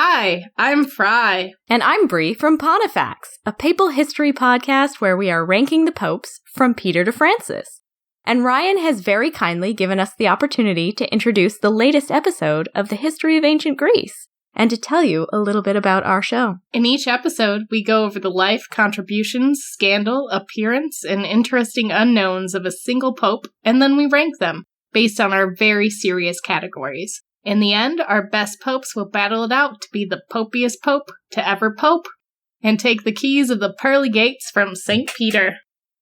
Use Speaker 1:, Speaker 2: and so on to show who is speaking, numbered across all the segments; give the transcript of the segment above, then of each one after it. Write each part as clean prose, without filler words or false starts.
Speaker 1: Hi, I'm Fry.
Speaker 2: And I'm Bree from Pontifacts, a papal history podcast where we are ranking the popes from Peter to Francis. And Ryan has very kindly given us the opportunity to introduce the latest episode of the history of ancient Greece and to tell you a little bit about our show.
Speaker 1: In each episode, we go over the life, contributions, scandal, appearance, and interesting unknowns of a single pope, and then we rank them based on our very serious categories. In the end, our best popes will battle it out to be the popiest pope to ever pope and take the keys of the pearly gates from St. Peter.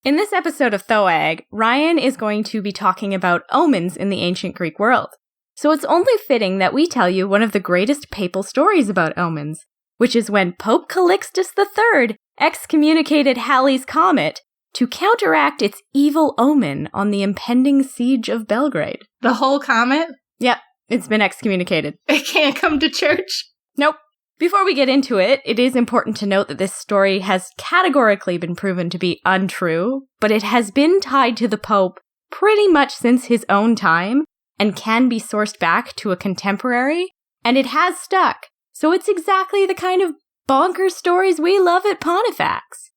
Speaker 2: In this episode of Thoag, Ryan is going to be talking about omens in the ancient Greek world. So it's only fitting that we tell you one of the greatest papal stories about omens, which is when Pope Calixtus III excommunicated Halley's comet to counteract its evil omen on the impending siege of Belgrade.
Speaker 1: The whole comet?
Speaker 2: Yep. It's been excommunicated.
Speaker 1: It can't come to church?
Speaker 2: Nope. Before we get into it, it is important to note that this story has categorically been proven to be untrue, but it has been tied to the Pope pretty much since his own time and can be sourced back to a contemporary, and it has stuck. So it's exactly the kind of bonkers stories we love at Pontifacts.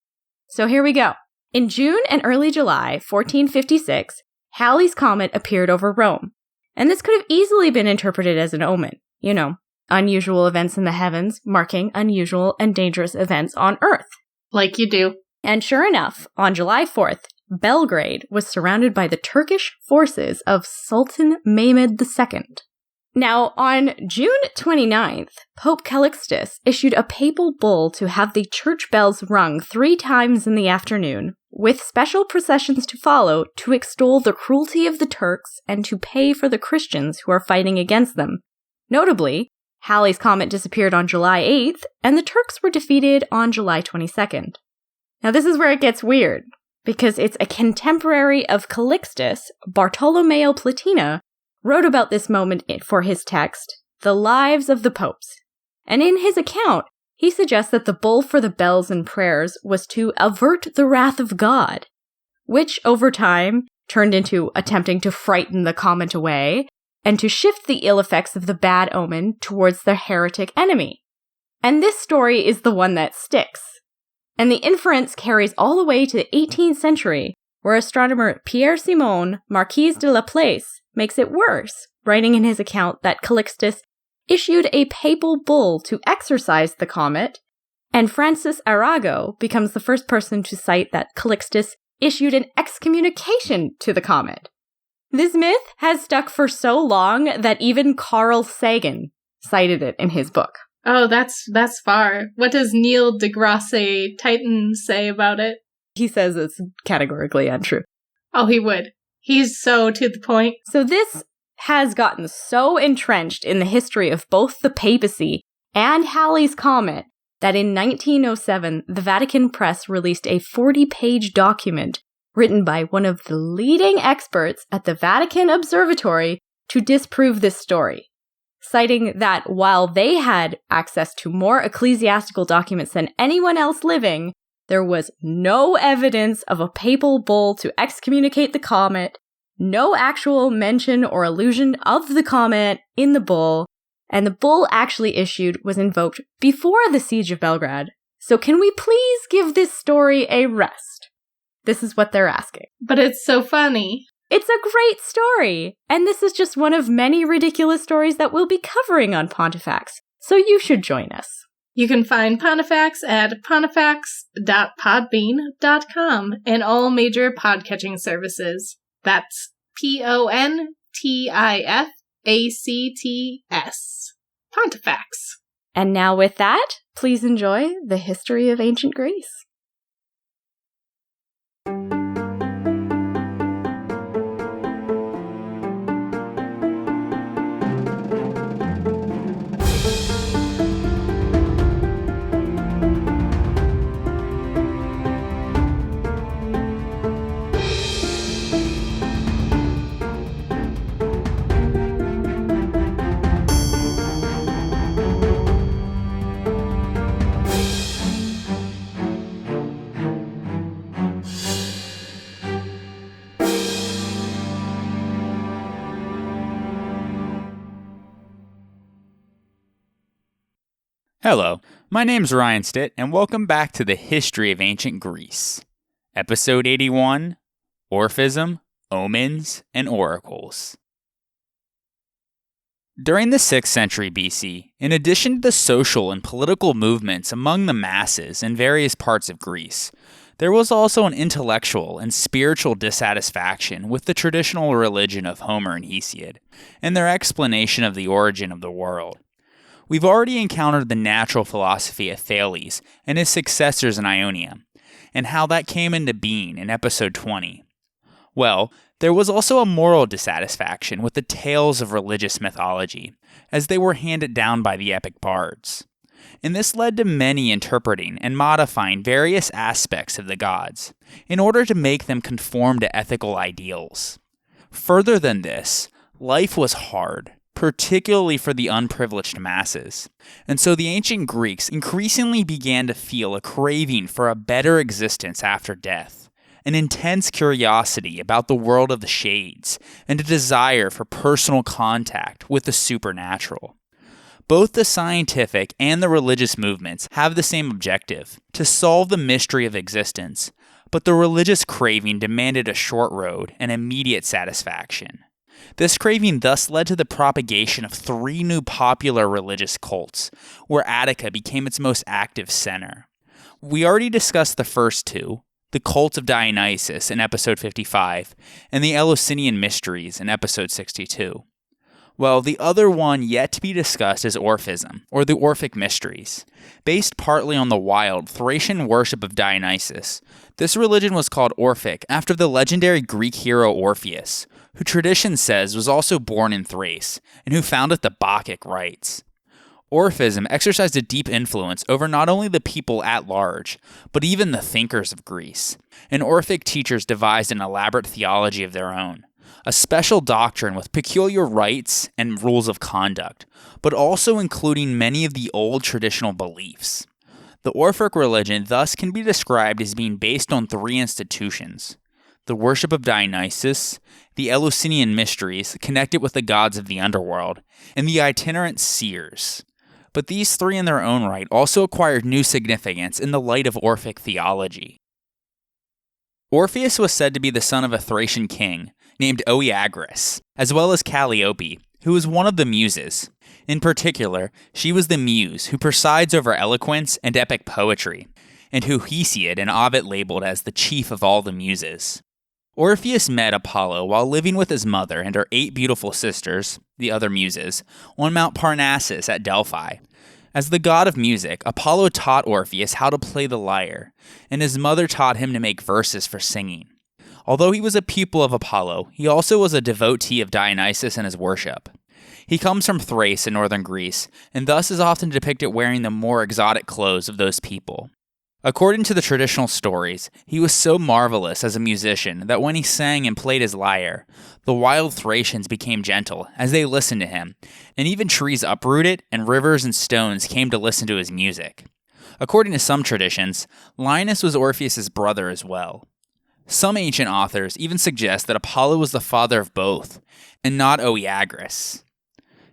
Speaker 2: So here we go. In June and early July 1456, Halley's comet appeared over Rome. And this could have easily been interpreted as an omen. You know, unusual events in the heavens marking unusual and dangerous events on Earth.
Speaker 1: Like you do.
Speaker 2: And sure enough, on July 4th, Belgrade was surrounded by the Turkish forces of Sultan Mehmed II. Now, on June 29th, Pope Calixtus issued a papal bull to have the church bells rung 3 times in the afternoon, with special processions to follow to extol the cruelty of the Turks and to pay for the Christians who are fighting against them. Notably, Halley's comet disappeared on July 8th, and the Turks were defeated on July 22nd. Now this is where it gets weird, because it's a contemporary of Calixtus, Bartolomeo Platina, wrote about this moment for his text, The Lives of the Popes. And in his account, he suggests that the bull for the bells and prayers was to avert the wrath of God, which over time turned into attempting to frighten the comet away and to shift the ill effects of the bad omen towards the heretic enemy. And this story is the one that sticks. And the inference carries all the way to the 18th century, where astronomer Pierre Simon, Marquis de Laplace, makes it worse, writing in his account that Calixtus issued a papal bull to exorcise the comet, and Francis Arago becomes the first person to cite that Calixtus issued an excommunication to the comet. This myth has stuck for so long that even Carl Sagan cited it in his book.
Speaker 1: Oh, that's far. What does Neil deGrasse Tyson say about it?
Speaker 2: He says it's categorically untrue.
Speaker 1: Oh, he would. He's so to the point.
Speaker 2: So this has gotten so entrenched in the history of both the papacy and Halley's comet that in 1907, the Vatican press released a 40-page document written by one of the leading experts at the Vatican Observatory to disprove this story, citing that while they had access to more ecclesiastical documents than anyone else living, there was no evidence of a papal bull to excommunicate the comet, no actual mention or allusion of the comet in the bull, and the bull actually issued was invoked before the siege of Belgrade. So can we please give this story a rest? This is what they're asking.
Speaker 1: But it's so funny.
Speaker 2: It's a great story, and this is just one of many ridiculous stories that we'll be covering on Pontifacts, so you should join us.
Speaker 1: You can find Pontifacts at pontifacts.podbean.com and all major podcatching services. That's Pontifacts. Pontifacts.
Speaker 2: And now with that, please enjoy the history of ancient Greece.
Speaker 3: Hello, my name's Ryan Stitt, and welcome back to the History of Ancient Greece. Episode 81, Orphism, Omens, and Oracles. During the 6th century BC, in addition to the social and political movements among the masses in various parts of Greece, there was also an intellectual and spiritual dissatisfaction with the traditional religion of Homer and Hesiod, and their explanation of the origin of the world. We've already encountered the natural philosophy of Thales and his successors in Ionia, and how that came into being in episode 20. Well, there was also a moral dissatisfaction with the tales of religious mythology, as they were handed down by the epic bards. And this led to many interpreting and modifying various aspects of the gods, in order to make them conform to ethical ideals. Further than this, life was hard, particularly for the unprivileged masses, and so the ancient Greeks increasingly began to feel a craving for a better existence after death, an intense curiosity about the world of the shades, and a desire for personal contact with the supernatural. Both the scientific and the religious movements have the same objective, to solve the mystery of existence, but the religious craving demanded a short road and immediate satisfaction. This craving thus led to the propagation of 3 new popular religious cults, where Attica became its most active center. We already discussed the first 2, the cult of Dionysus in episode 55, and the Eleusinian Mysteries in episode 62. Well, the other one yet to be discussed is Orphism, or the Orphic Mysteries. Based partly on the wild Thracian worship of Dionysus, this religion was called Orphic after the legendary Greek hero Orpheus, who tradition says was also born in Thrace, and who founded the Bacchic rites. Orphism exercised a deep influence over not only the people at large, but even the thinkers of Greece, and Orphic teachers devised an elaborate theology of their own, a special doctrine with peculiar rites and rules of conduct, but also including many of the old traditional beliefs. The Orphic religion thus can be described as being based on 3 institutions: the worship of Dionysus, the Eleusinian Mysteries connected with the gods of the underworld, and the itinerant seers. But these 3 in their own right also acquired new significance in the light of Orphic theology. Orpheus was said to be the son of a Thracian king named Oeagrus, as well as Calliope, who was one of the Muses. In particular, she was the muse who presides over eloquence and epic poetry, and who Hesiod and Ovid labeled as the chief of all the Muses. Orpheus met Apollo while living with his mother and her 8 beautiful sisters, the other Muses, on Mount Parnassus at Delphi. As the god of music, Apollo taught Orpheus how to play the lyre, and his mother taught him to make verses for singing. Although he was a pupil of Apollo, he also was a devotee of Dionysus and his worship. He comes from Thrace in northern Greece, and thus is often depicted wearing the more exotic clothes of those people. According to the traditional stories, he was so marvelous as a musician that when he sang and played his lyre, the wild Thracians became gentle as they listened to him, and even trees uprooted and rivers and stones came to listen to his music. According to some traditions, Linus was Orpheus' brother as well. Some ancient authors even suggest that Apollo was the father of both, and not Oeagrus.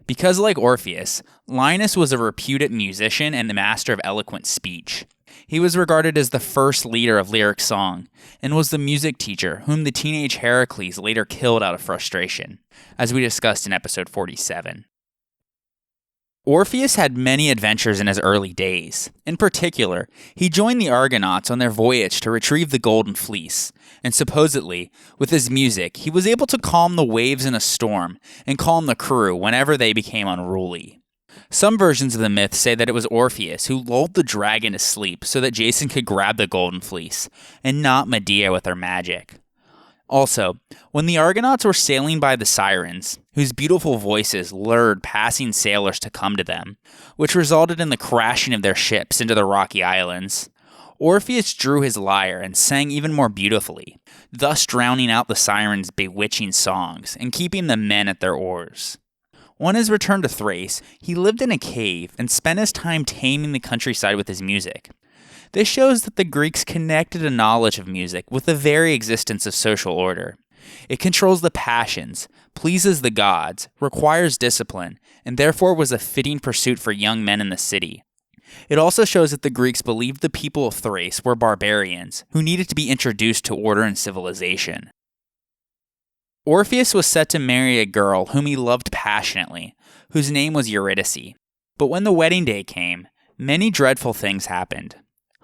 Speaker 3: Because like Orpheus, Linus was a reputed musician and the master of eloquent speech. He was regarded as the first leader of lyric song, and was the music teacher whom the teenage Heracles later killed out of frustration, as we discussed in episode 47. Orpheus had many adventures in his early days. In particular, he joined the Argonauts on their voyage to retrieve the Golden Fleece, and supposedly, with his music, he was able to calm the waves in a storm and calm the crew whenever they became unruly. Some versions of the myth say that it was Orpheus who lulled the dragon to sleep so that Jason could grab the Golden Fleece, and not Medea with her magic. Also, when the Argonauts were sailing by the Sirens, whose beautiful voices lured passing sailors to come to them, which resulted in the crashing of their ships into the rocky islands, Orpheus drew his lyre and sang even more beautifully, thus drowning out the Sirens' bewitching songs and keeping the men at their oars. On his return to Thrace, he lived in a cave and spent his time taming the countryside with his music. This shows that the Greeks connected a knowledge of music with the very existence of social order. It controls the passions, pleases the gods, requires discipline, and therefore was a fitting pursuit for young men in the city. It also shows that the Greeks believed the people of Thrace were barbarians who needed to be introduced to order and civilization. Orpheus was set to marry a girl whom he loved passionately, whose name was Eurydice. But when the wedding day came, many dreadful things happened.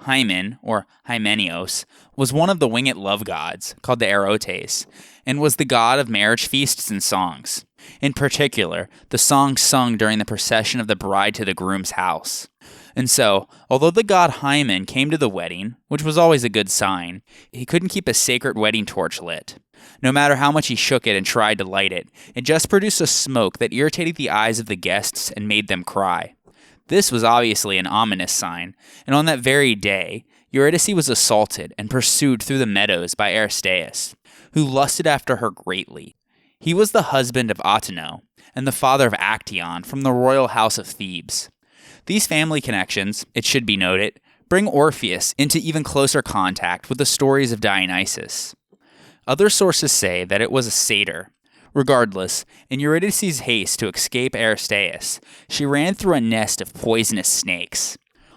Speaker 3: Hymen, or Hymenios, was one of the winged love gods, called the Erotes, and was the god of marriage feasts and songs. In particular, the songs sung during the procession of the bride to the groom's house. And so, although the god Hymen came to the wedding, which was always a good sign, he couldn't keep a sacred wedding torch lit. No matter how much he shook it and tried to light it, it just produced a smoke that irritated the eyes of the guests and made them cry. This was obviously an ominous sign, and on that very day, Eurydice was assaulted and pursued through the meadows by Aristeus, who lusted after her greatly. He was the husband of Autonoe, and the father of Actaeon from the royal house of Thebes. These family connections, it should be noted, bring Orpheus into even closer contact with the stories of Dionysus. Other sources say that it was a satyr. Regardless, in Eurydice's haste to escape Aristeus, she ran through a nest of poisonous snakes.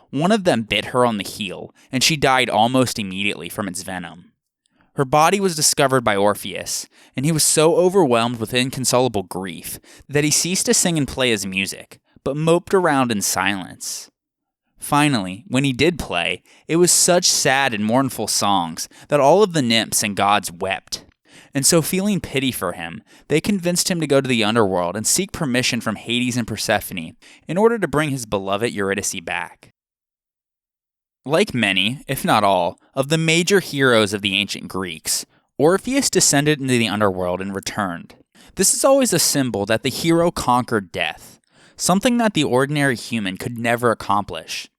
Speaker 3: One of them bit her on the heel, and she died almost immediately from its venom. Her body was discovered by Orpheus, and he was so overwhelmed with inconsolable grief that he ceased to sing and play his music, but moped around in silence. Finally, when he did play, it was such sad and mournful songs that all of the nymphs and gods wept. And so, feeling pity for him, they convinced him to go to the underworld and seek permission from Hades and Persephone in order to bring his beloved Eurydice back. Like many, if not all, of the major heroes of the ancient Greeks, Orpheus descended into the underworld and returned. This is always a symbol that the hero conquered death, something that the ordinary human could never accomplish.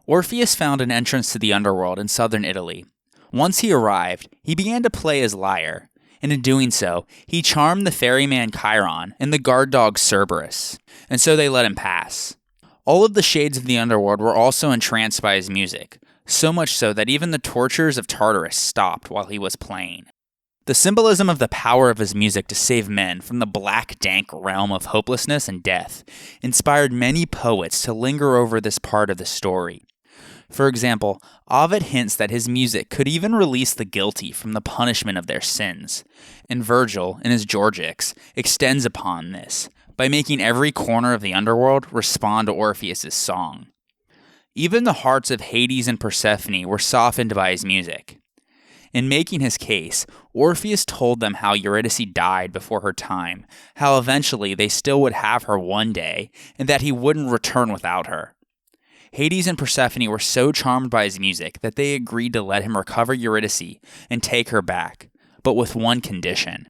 Speaker 3: Orpheus found an entrance to the underworld in southern Italy. Once he arrived, he began to play his lyre, and in doing so, he charmed the ferryman Chiron and the guard dog Cerberus, and so they let him pass. All of the shades of the underworld were also entranced by his music, so much so that even the torturers of Tartarus stopped while he was playing. The symbolism of the power of his music to save men from the black, dank realm of hopelessness and death inspired many poets to linger over this part of the story. For example, Ovid hints that his music could even release the guilty from the punishment of their sins, and Virgil, in his Georgics, extends upon this by making every corner of the underworld respond to Orpheus's song. Even the hearts of Hades and Persephone were softened by his music. In making his case, Orpheus told them how Eurydice died before her time, how eventually they still would have her one day, and that he wouldn't return without her. Hades and Persephone were so charmed by his music that they agreed to let him recover Eurydice and take her back, but with one condition.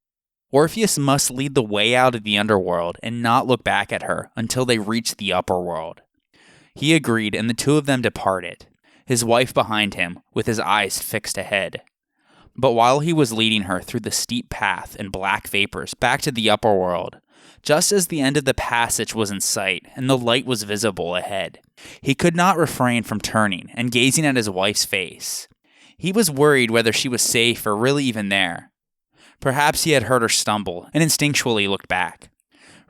Speaker 3: Orpheus must lead the way out of the underworld and not look back at her until they reached the upper world. He agreed, and the two of them departed, his wife behind him, with his eyes fixed ahead. But while he was leading her through the steep path and black vapors back to the upper world, just as the end of the passage was in sight and the light was visible ahead, he could not refrain from turning and gazing at his wife's face. He was worried whether she was safe or really even there. Perhaps he had heard her stumble and instinctually looked back.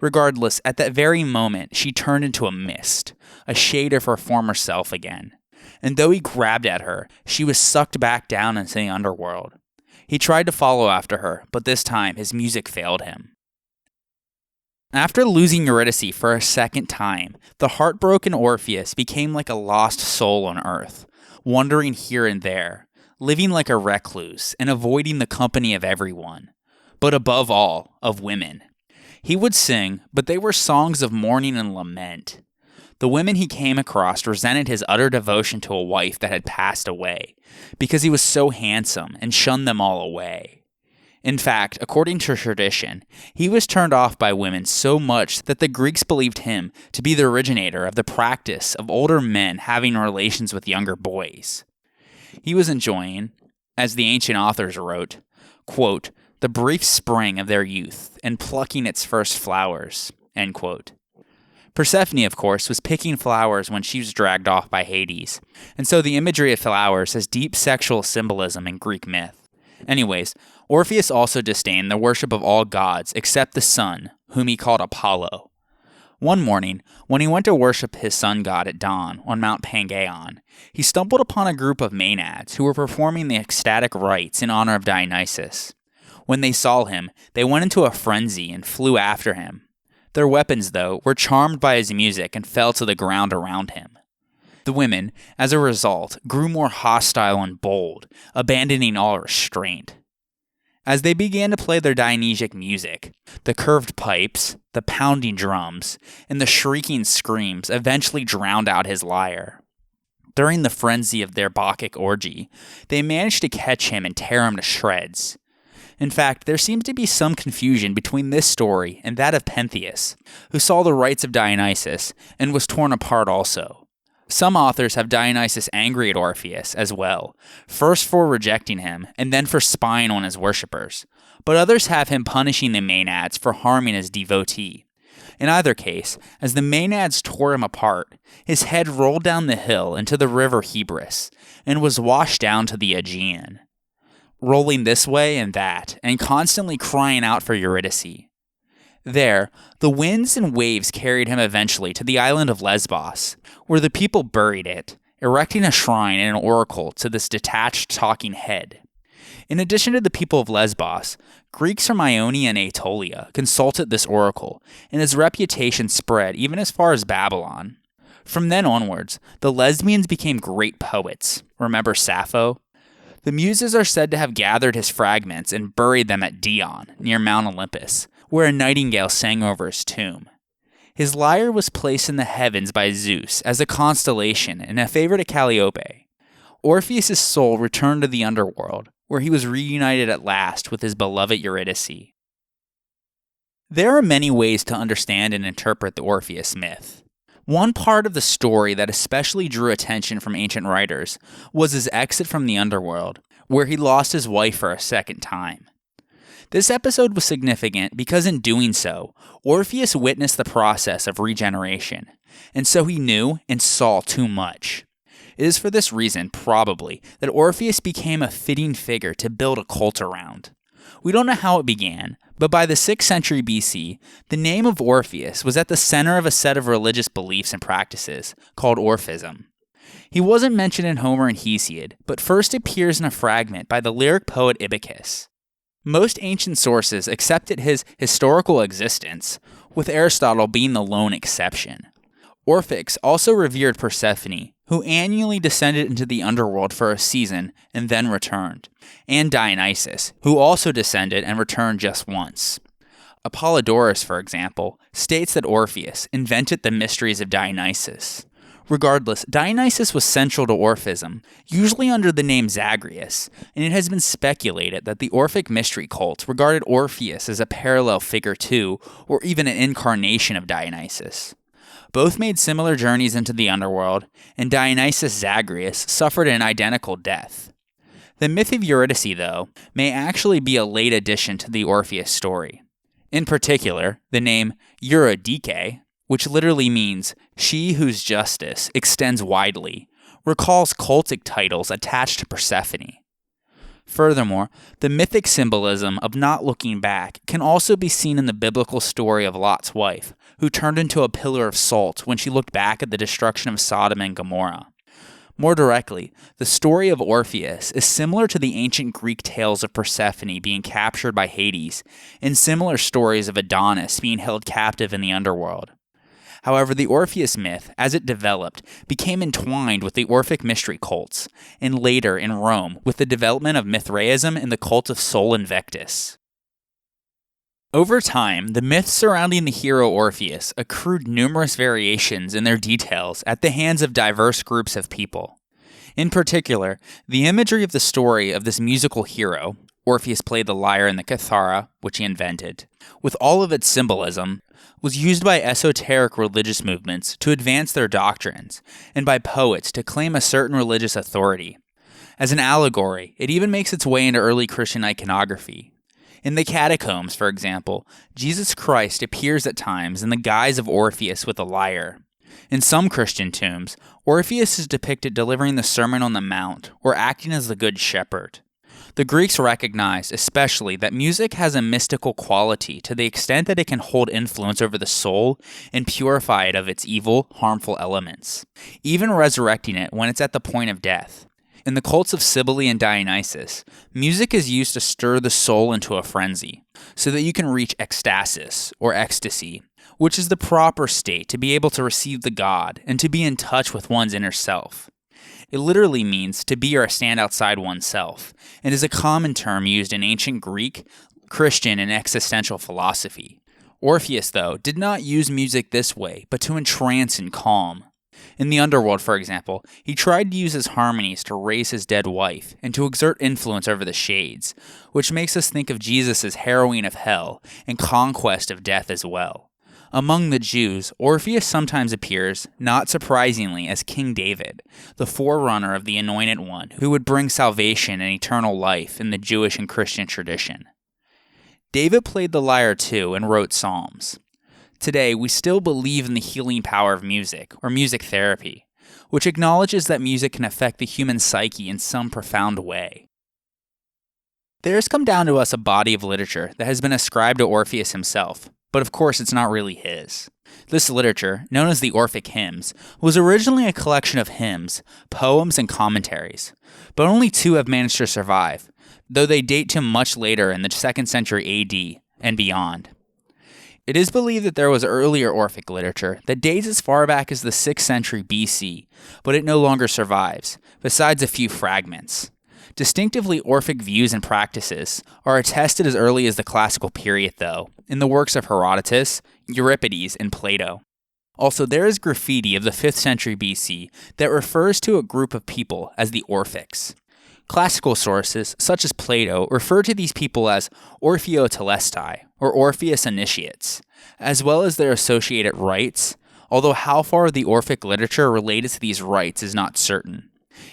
Speaker 3: Regardless, at that very moment, she turned into a mist, a shade of her former self again. And though he grabbed at her, she was sucked back down into the underworld. He tried to follow after her, but this time his music failed him. After losing Eurydice for a second time, the heartbroken Orpheus became like a lost soul on earth, wandering here and there, living like a recluse and avoiding the company of everyone, but above all, of women. He would sing, but they were songs of mourning and lament. The women he came across resented his utter devotion to a wife that had passed away, because he was so handsome and shunned them all away. In fact, according to tradition, he was turned off by women so much that the Greeks believed him to be the originator of the practice of older men having relations with younger boys. He was enjoying, as the ancient authors wrote, quote, the brief spring of their youth and plucking its first flowers, end quote. Persephone, of course, was picking flowers when she was dragged off by Hades, and so the imagery of flowers has deep sexual symbolism in Greek myth. Anyways, Orpheus also disdained the worship of all gods except the sun, whom he called Apollo. One morning, when he went to worship his sun god at dawn on Mount Pangaeon, he stumbled upon a group of Maenads who were performing the ecstatic rites in honor of Dionysus. When they saw him, they went into a frenzy and flew after him. Their weapons, though, were charmed by his music and fell to the ground around him. The women, as a result, grew more hostile and bold, abandoning all restraint. As they began to play their Dionysiac music, the curved pipes, the pounding drums, and the shrieking screams eventually drowned out his lyre. During the frenzy of their Bacchic orgy, they managed to catch him and tear him to shreds. In fact, there seems to be some confusion between this story and that of Pentheus, who saw the rites of Dionysus and was torn apart also. Some authors have Dionysus angry at Orpheus as well, first for rejecting him and then for spying on his worshippers, but others have him punishing the Maenads for harming his devotee. In either case, as the Maenads tore him apart, his head rolled down the hill into the river Hebrus and was washed down to the Aegean, rolling this way and that, and constantly crying out for Eurydice. There, the winds and waves carried him eventually to the island of Lesbos, where the people buried it, erecting a shrine and an oracle to this detached talking head. In addition to the people of Lesbos, Greeks from Ionia and Aetolia consulted this oracle, and his reputation spread even as far as Babylon. From then onwards, the lesbians became great poets. Remember Sappho? The Muses are said to have gathered his fragments and buried them at Dion, near Mount Olympus, where a nightingale sang over his tomb. His lyre was placed in the heavens by Zeus as a constellation and a favor to Calliope. Orpheus' soul returned to the underworld, where he was reunited at last with his beloved Eurydice. There are many ways to understand and interpret the Orpheus myth. One part of the story that especially drew attention from ancient writers was his exit from the underworld, where he lost his wife for a second time. This episode was significant because in doing so, Orpheus witnessed the process of regeneration, and so he knew and saw too much. It is for this reason, probably, that Orpheus became a fitting figure to build a cult around. We don't know how it began, but by the 6th century BC, the name of Orpheus was at the center of a set of religious beliefs and practices called Orphism. He wasn't mentioned in Homer and Hesiod, but first appears in a fragment by the lyric poet Ibycus. Most ancient sources accepted his historical existence, with Aristotle being the lone exception. Orphics also revered Persephone, who annually descended into the underworld for a season and then returned, and Dionysus, who also descended and returned just once. Apollodorus, for example, states that Orpheus invented the mysteries of Dionysus. Regardless, Dionysus was central to Orphism, usually under the name Zagreus, and it has been speculated that the Orphic mystery cult regarded Orpheus as a parallel figure to, or even an incarnation of Dionysus. Both made similar journeys into the underworld, and Dionysus Zagreus suffered an identical death. The myth of Eurydice, though, may actually be a late addition to the Orpheus story. In particular, the name Eurydice, which literally means she whose justice extends widely, recalls cultic titles attached to Persephone. Furthermore, the mythic symbolism of not looking back can also be seen in the biblical story of Lot's wife, who turned into a pillar of salt when she looked back at the destruction of Sodom and Gomorrah. More directly, the story of Orpheus is similar to the ancient Greek tales of Persephone being captured by Hades, and similar stories of Adonis being held captive in the underworld. However, the Orpheus myth, as it developed, became entwined with the Orphic mystery cults, and later in Rome with the development of Mithraism and the cult of Sol Invictus. Over time, the myths surrounding the hero Orpheus accrued numerous variations in their details at the hands of diverse groups of people. In particular, the imagery of the story of this musical hero, Orpheus played the lyre and the kithara, which he invented, with all of its symbolism, was used by esoteric religious movements to advance their doctrines, and by poets to claim a certain religious authority. As an allegory, it even makes its way into early Christian iconography. In the catacombs, for example, Jesus Christ appears at times in the guise of Orpheus with a lyre. In some Christian tombs, Orpheus is depicted delivering the Sermon on the Mount, or acting as the Good Shepherd. The Greeks recognized especially that music has a mystical quality to the extent that it can hold influence over the soul and purify it of its evil, harmful elements, even resurrecting it when it's at the point of death. In the cults of Sibyl and Dionysus, music is used to stir the soul into a frenzy, so that you can reach ecstasis, or ecstasy, which is the proper state to be able to receive the god and to be in touch with one's inner self. It literally means to be or stand outside oneself, and is a common term used in ancient Greek, Christian, and existential philosophy. Orpheus, though, did not use music this way, but to entrance and calm. In the underworld, for example, he tried to use his harmonies to raise his dead wife, and to exert influence over the shades, which makes us think of Jesus' harrowing of hell and conquest of death as well. Among the Jews, Orpheus sometimes appears, not surprisingly, as King David, the forerunner of the Anointed One, who would bring salvation and eternal life in the Jewish and Christian tradition. David played the lyre too and wrote psalms. Today, we still believe in the healing power of music, or music therapy, which acknowledges that music can affect the human psyche in some profound way. There has come down to us a body of literature that has been ascribed to Orpheus himself, but of course it's not really his. This literature, known as the Orphic Hymns, was originally a collection of hymns, poems, and commentaries, but only 2 have managed to survive, though they date to much later in the 2nd century AD and beyond. It is believed that there was earlier Orphic literature that dates as far back as the 6th century BC, but it no longer survives, besides a few fragments. Distinctively Orphic views and practices are attested as early as the classical period, though, in the works of Herodotus, Euripides, and Plato. Also, there is graffiti of the 5th century BC that refers to a group of people as the Orphics. Classical sources, such as Plato, refer to these people as Orphiotelestai, or Orpheus initiates, as well as their associated rites, although how far the Orphic literature related to these rites is not certain.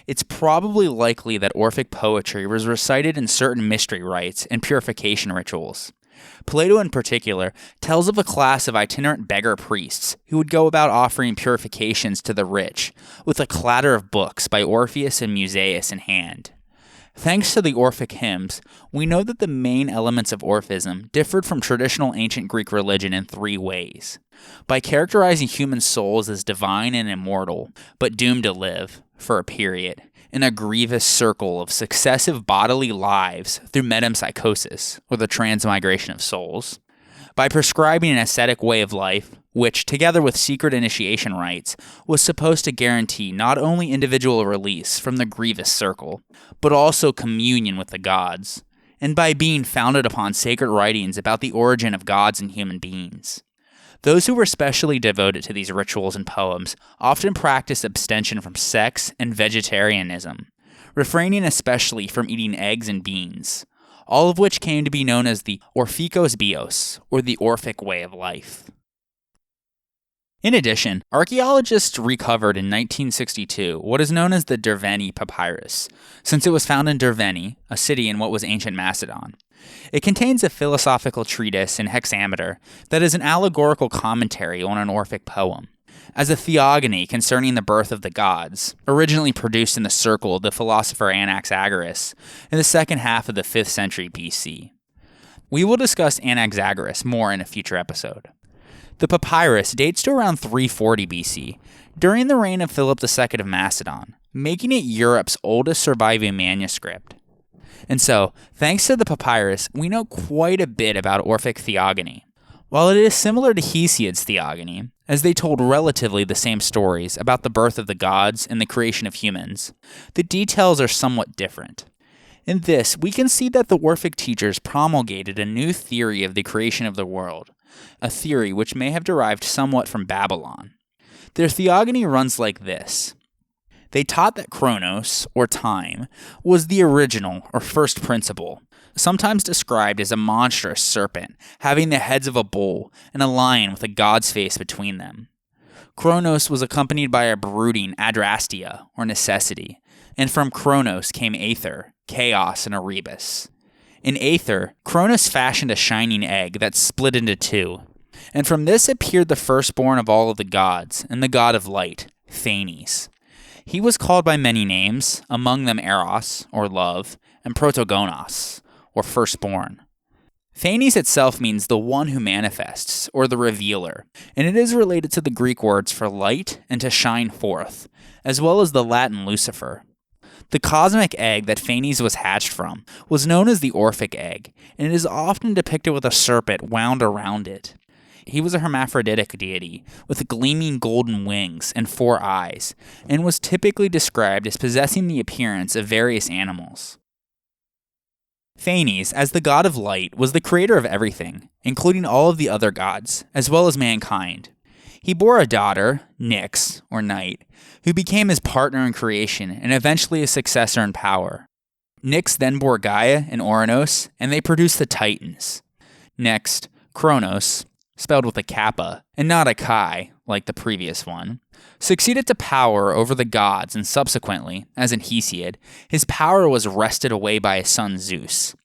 Speaker 3: It's probably likely that Orphic poetry was recited in certain mystery rites and purification rituals. Plato in particular tells of a class of itinerant beggar priests who would go about offering purifications to the rich, with a clatter of books by Orpheus and Musaeus in hand. Thanks to the Orphic hymns, we know that the main elements of Orphism differed from traditional ancient Greek religion in 3 ways. By characterizing human souls as divine and immortal, but doomed to live, for a period, in a grievous circle of successive bodily lives through metempsychosis, or the transmigration of souls. By prescribing an ascetic way of life, which, together with secret initiation rites, was supposed to guarantee not only individual release from the grievous circle, but also communion with the gods, and by being founded upon sacred writings about the origin of gods and human beings. Those who were specially devoted to these rituals and poems often practiced abstention from sex and vegetarianism, refraining especially from eating eggs and beans, all of which came to be known as the Orphikos bios, or the Orphic way of life. In addition, archaeologists recovered in 1962 what is known as the Derveni papyrus, since it was found in Derveni, a city in what was ancient Macedon. It contains a philosophical treatise in hexameter that is an allegorical commentary on an Orphic poem, as a theogony concerning the birth of the gods, originally produced in the circle of the philosopher Anaxagoras in the second half of the 5th century BC. We will discuss Anaxagoras more in a future episode. The papyrus dates to around 340 BC, during the reign of Philip II of Macedon, making it Europe's oldest surviving manuscript. And so, thanks to the papyrus, we know quite a bit about Orphic Theogony. While it is similar to Hesiod's Theogony, as they told relatively the same stories about the birth of the gods and the creation of humans, the details are somewhat different. In this, we can see that the Orphic teachers promulgated a new theory of the creation of the world, a theory which may have derived somewhat from Babylon. Their theogony runs like this. They taught that Chronos, or time, was the original or first principle, sometimes described as a monstrous serpent, having the heads of a bull and a lion with a god's face between them. Chronos was accompanied by a brooding adrastia, or necessity, and from Chronos came Aether, chaos, and Erebus. In Aether, Chronos fashioned a shining egg that split into 2, and from this appeared the firstborn of all of the gods, and the god of light, Phanes. He was called by many names, among them Eros, or love, and protogonos, or firstborn. Phanes itself means the one who manifests, or the revealer, and it is related to the Greek words for light and to shine forth, as well as the Latin Lucifer. The cosmic egg that Phanes was hatched from was known as the Orphic Egg, and it is often depicted with a serpent wound around it. He was a hermaphroditic deity with gleaming golden wings and 4 eyes, and was typically described as possessing the appearance of various animals. Phanes, as the god of light, was the creator of everything, including all of the other gods, as well as mankind. He bore a daughter, Nyx, or Night, who became his partner in creation and eventually his successor in power. Nyx then bore Gaia and Ouranos, and they produced the Titans. Next, Kronos, spelled with a kappa, and not a chi, like the previous one, succeeded to power over the gods, and subsequently, as in Hesiod, his power was wrested away by his son Zeus.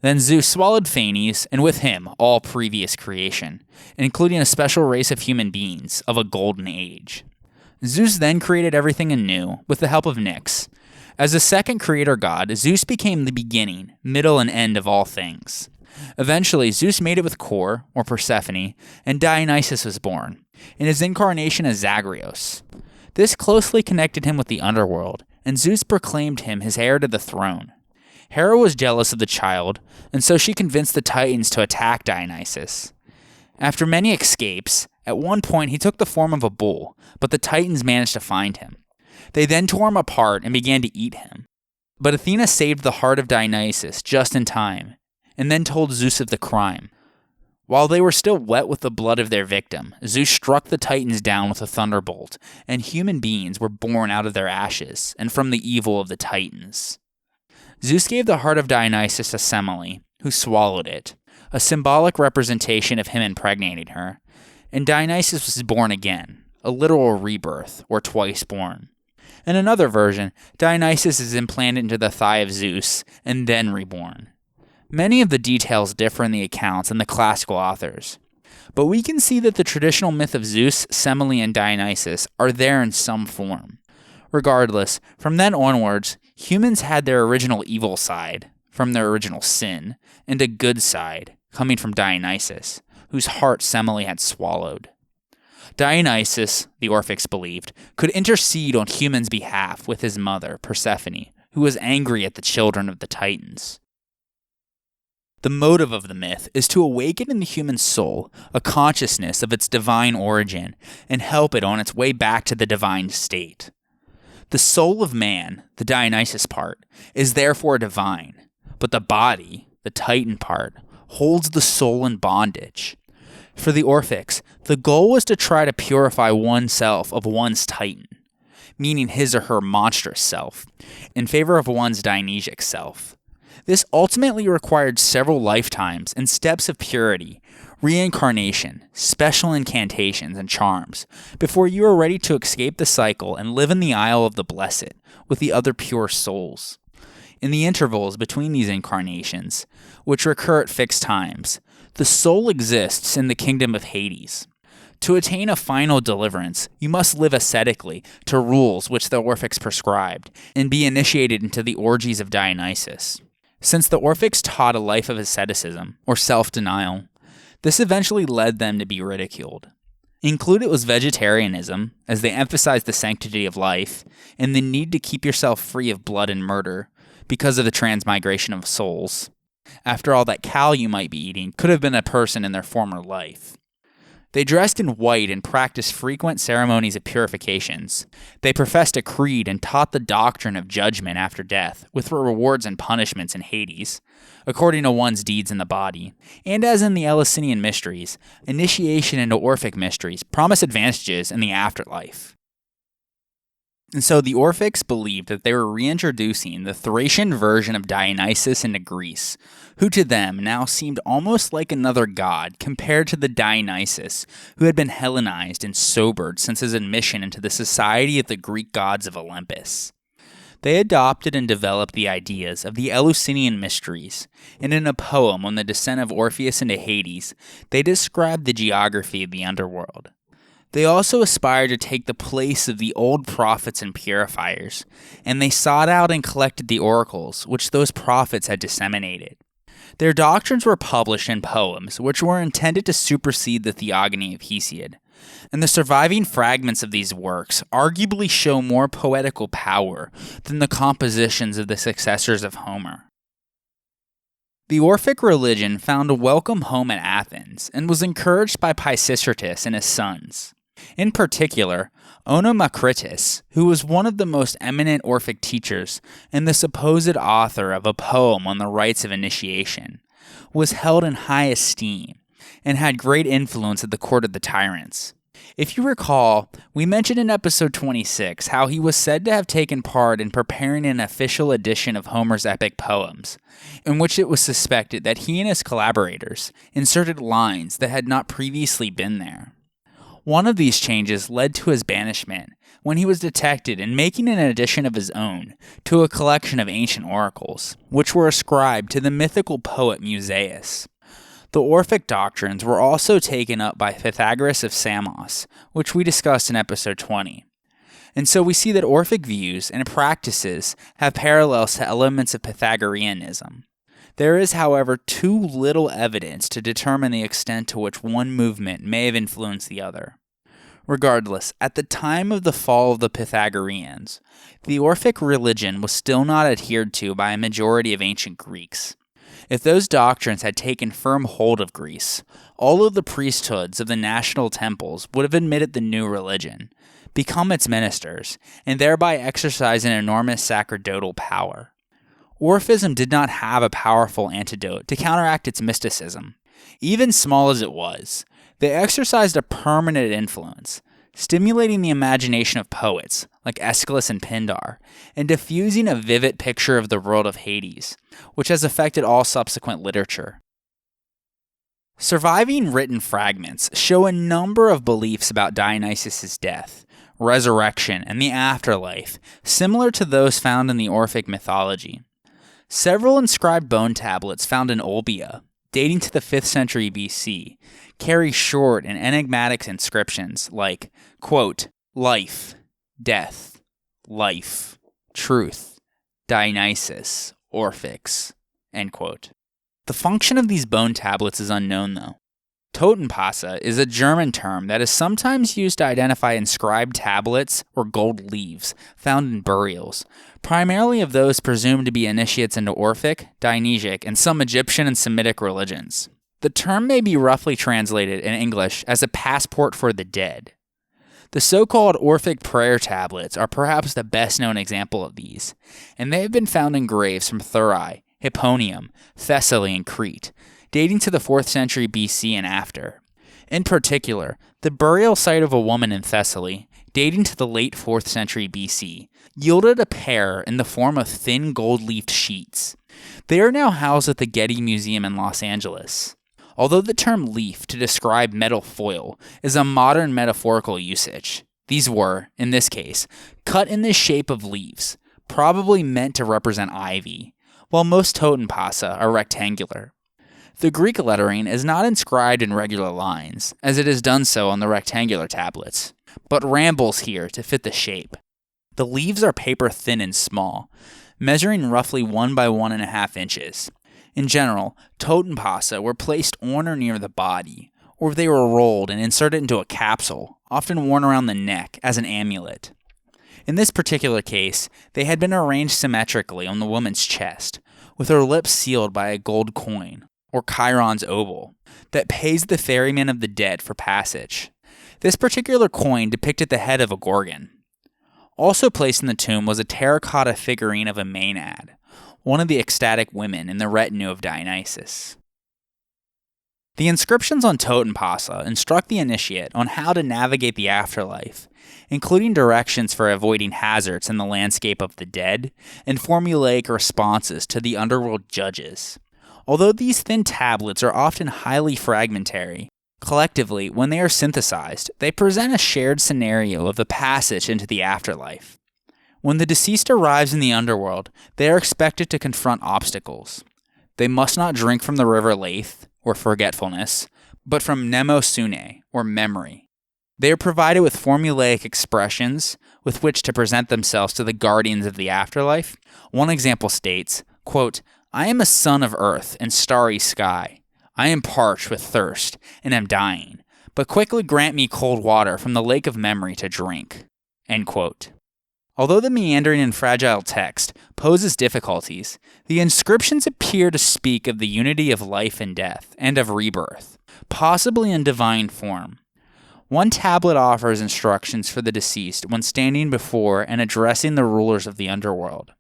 Speaker 3: Then Zeus swallowed Phanes, and with him all previous creation, including a special race of human beings of a golden age. Zeus then created everything anew, with the help of Nyx. As the second creator god, Zeus became the beginning, middle, and end of all things. Eventually, Zeus made it with Kor, or Persephone, and Dionysus was born, in his incarnation as Zagreus. This closely connected him with the underworld, and Zeus proclaimed him his heir to the throne. Hera was jealous of the child, and so she convinced the Titans to attack Dionysus. After many escapes, at one point he took the form of a bull, but the Titans managed to find him. They then tore him apart and began to eat him. But Athena saved the heart of Dionysus just in time, and then told Zeus of the crime. While they were still wet with the blood of their victim, Zeus struck the Titans down with a thunderbolt, and human beings were born out of their ashes, and from the evil of the Titans. Zeus gave the heart of Dionysus to Semele, who swallowed it, a symbolic representation of him impregnating her, and Dionysus was born again, a literal rebirth, or twice born. In another version, Dionysus is implanted into the thigh of Zeus, and then reborn. Many of the details differ in the accounts and the classical authors, but we can see that the traditional myth of Zeus, Semele, and Dionysus are there in some form. Regardless, from then onwards, humans had their original evil side, from their original sin, and a good side, coming from Dionysus, whose heart Semele had swallowed. Dionysus, the Orphics believed, could intercede on humans' behalf with his mother, Persephone, who was angry at the children of the Titans. The motive of the myth is to awaken in the human soul a consciousness of its divine origin and help it on its way back to the divine state. The soul of man, the Dionysus part, is therefore divine, but the body, the Titan part, holds the soul in bondage. For the Orphics, the goal was to try to purify oneself of one's Titan, meaning his or her monstrous self, in favor of one's Dionysic self. This ultimately required several lifetimes and steps of purity, reincarnation, special incantations, and charms, before you are ready to escape the cycle and live in the Isle of the Blessed with the other pure souls. In the intervals between these incarnations, which recur at fixed times, the soul exists in the kingdom of Hades. To attain a final deliverance, you must live ascetically to rules which the Orphics prescribed, and be initiated into the orgies of Dionysus. Since the Orphics taught a life of asceticism, or self-denial, this eventually led them to be ridiculed. Included was vegetarianism, as they emphasized the sanctity of life, and the need to keep yourself free of blood and murder, because of the transmigration of souls. After all, that cow you might be eating could have been a person in their former life. They dressed in white and practiced frequent ceremonies of purifications. They professed a creed and taught the doctrine of judgment after death, with rewards and punishments in Hades, according to one's deeds in the body. And as in the Eleusinian mysteries, initiation into Orphic mysteries promise advantages in the afterlife. And so the Orphics believed that they were reintroducing the Thracian version of Dionysus into Greece, who to them now seemed almost like another god compared to the Dionysus who had been Hellenized and sobered since his admission into the society of the Greek gods of Olympus. They adopted and developed the ideas of the Eleusinian mysteries, and in a poem on the descent of Orpheus into Hades, they described the geography of the underworld. They also aspired to take the place of the old prophets and purifiers, and they sought out and collected the oracles which those prophets had disseminated. Their doctrines were published in poems which were intended to supersede the Theogony of Hesiod, and the surviving fragments of these works arguably show more poetical power than the compositions of the successors of Homer. The Orphic religion found a welcome home at Athens and was encouraged by Pisistratus and his sons. In particular, Onomacritus, who was one of the most eminent Orphic teachers and the supposed author of a poem on the rites of initiation, was held in high esteem and had great influence at the court of the tyrants. If you recall, we mentioned in episode 26 how he was said to have taken part in preparing an official edition of Homer's epic poems, in which it was suspected that he and his collaborators inserted lines that had not previously been there. One of these changes led to his banishment when he was detected in making an edition of his own to a collection of ancient oracles, which were ascribed to the mythical poet Musaeus. The Orphic doctrines were also taken up by Pythagoras of Samos, which we discussed in episode 20. And so we see that Orphic views and practices have parallels to elements of Pythagoreanism. There is, however, too little evidence to determine the extent to which one movement may have influenced the other. Regardless, at the time of the fall of the Pythagoreans, the Orphic religion was still not adhered to by a majority of ancient Greeks. If those doctrines had taken firm hold of Greece, all of the priesthoods of the national temples would have admitted the new religion, become its ministers, and thereby exercise an enormous sacerdotal power. Orphism did not have a powerful antidote to counteract its mysticism. Even small as it was, they exercised a permanent influence, stimulating the imagination of poets like Aeschylus and Pindar, and diffusing a vivid picture of the world of Hades, which has affected all subsequent literature. Surviving written fragments show a number of beliefs about Dionysus' death, resurrection, and the afterlife, similar to those found in the Orphic mythology. Several inscribed bone tablets found in Olbia, dating to the 5th century BC, carry short and enigmatic inscriptions like, quote, life, death, life, truth, Dionysus, Orphix, end quote. The function of these bone tablets is unknown, though. Totenpasse is a German term that is sometimes used to identify inscribed tablets or gold leaves found in burials, primarily of those presumed to be initiates into Orphic, Dionysic, and some Egyptian and Semitic religions. The term may be roughly translated in English as a passport for the dead. The so-called Orphic prayer tablets are perhaps the best-known example of these, and they have been found in graves from Thurii, Hipponium, Thessaly, and Crete, dating to the 4th century BC and after. In particular, the burial site of a woman in Thessaly, dating to the late 4th century BC, yielded a pair in the form of thin gold-leafed sheets. They are now housed at the Getty Museum in Los Angeles. Although the term leaf to describe metal foil is a modern metaphorical usage, these were, in this case, cut in the shape of leaves, probably meant to represent ivy, while most totenpasse are rectangular. The Greek lettering is not inscribed in regular lines, as it is done so on the rectangular tablets, but rambles here to fit the shape. The leaves are paper thin and small, measuring roughly 1 by 1.5 inches. In general, totenpasse were placed on or near the body, or they were rolled and inserted into a capsule, often worn around the neck as an amulet. In this particular case, they had been arranged symmetrically on the woman's chest, with her lips sealed by a gold coin, or Chiron's oval, that pays the ferryman of the dead for passage. This particular coin depicted the head of a gorgon. Also placed in the tomb was a terracotta figurine of a Maenad, one of the ecstatic women in the retinue of Dionysus. The inscriptions on totenpasse instruct the initiate on how to navigate the afterlife, including directions for avoiding hazards in the landscape of the dead, and formulaic responses to the underworld judges. Although these thin tablets are often highly fragmentary, collectively, when they are synthesized, they present a shared scenario of the passage into the afterlife. When the deceased arrives in the underworld, they are expected to confront obstacles. They must not drink from the river Lethe, or forgetfulness, but from mnemosune, or memory. They are provided with formulaic expressions with which to present themselves to the guardians of the afterlife. One example states, quote, "I am a son of earth and starry sky. I am parched with thirst and am dying, but quickly grant me cold water from the lake of memory to drink." End quote. Although the meandering and fragile text poses difficulties, the inscriptions appear to speak of the unity of life and death, and of rebirth, possibly in divine form. One tablet offers instructions for the deceased when standing before and addressing the rulers of the underworld.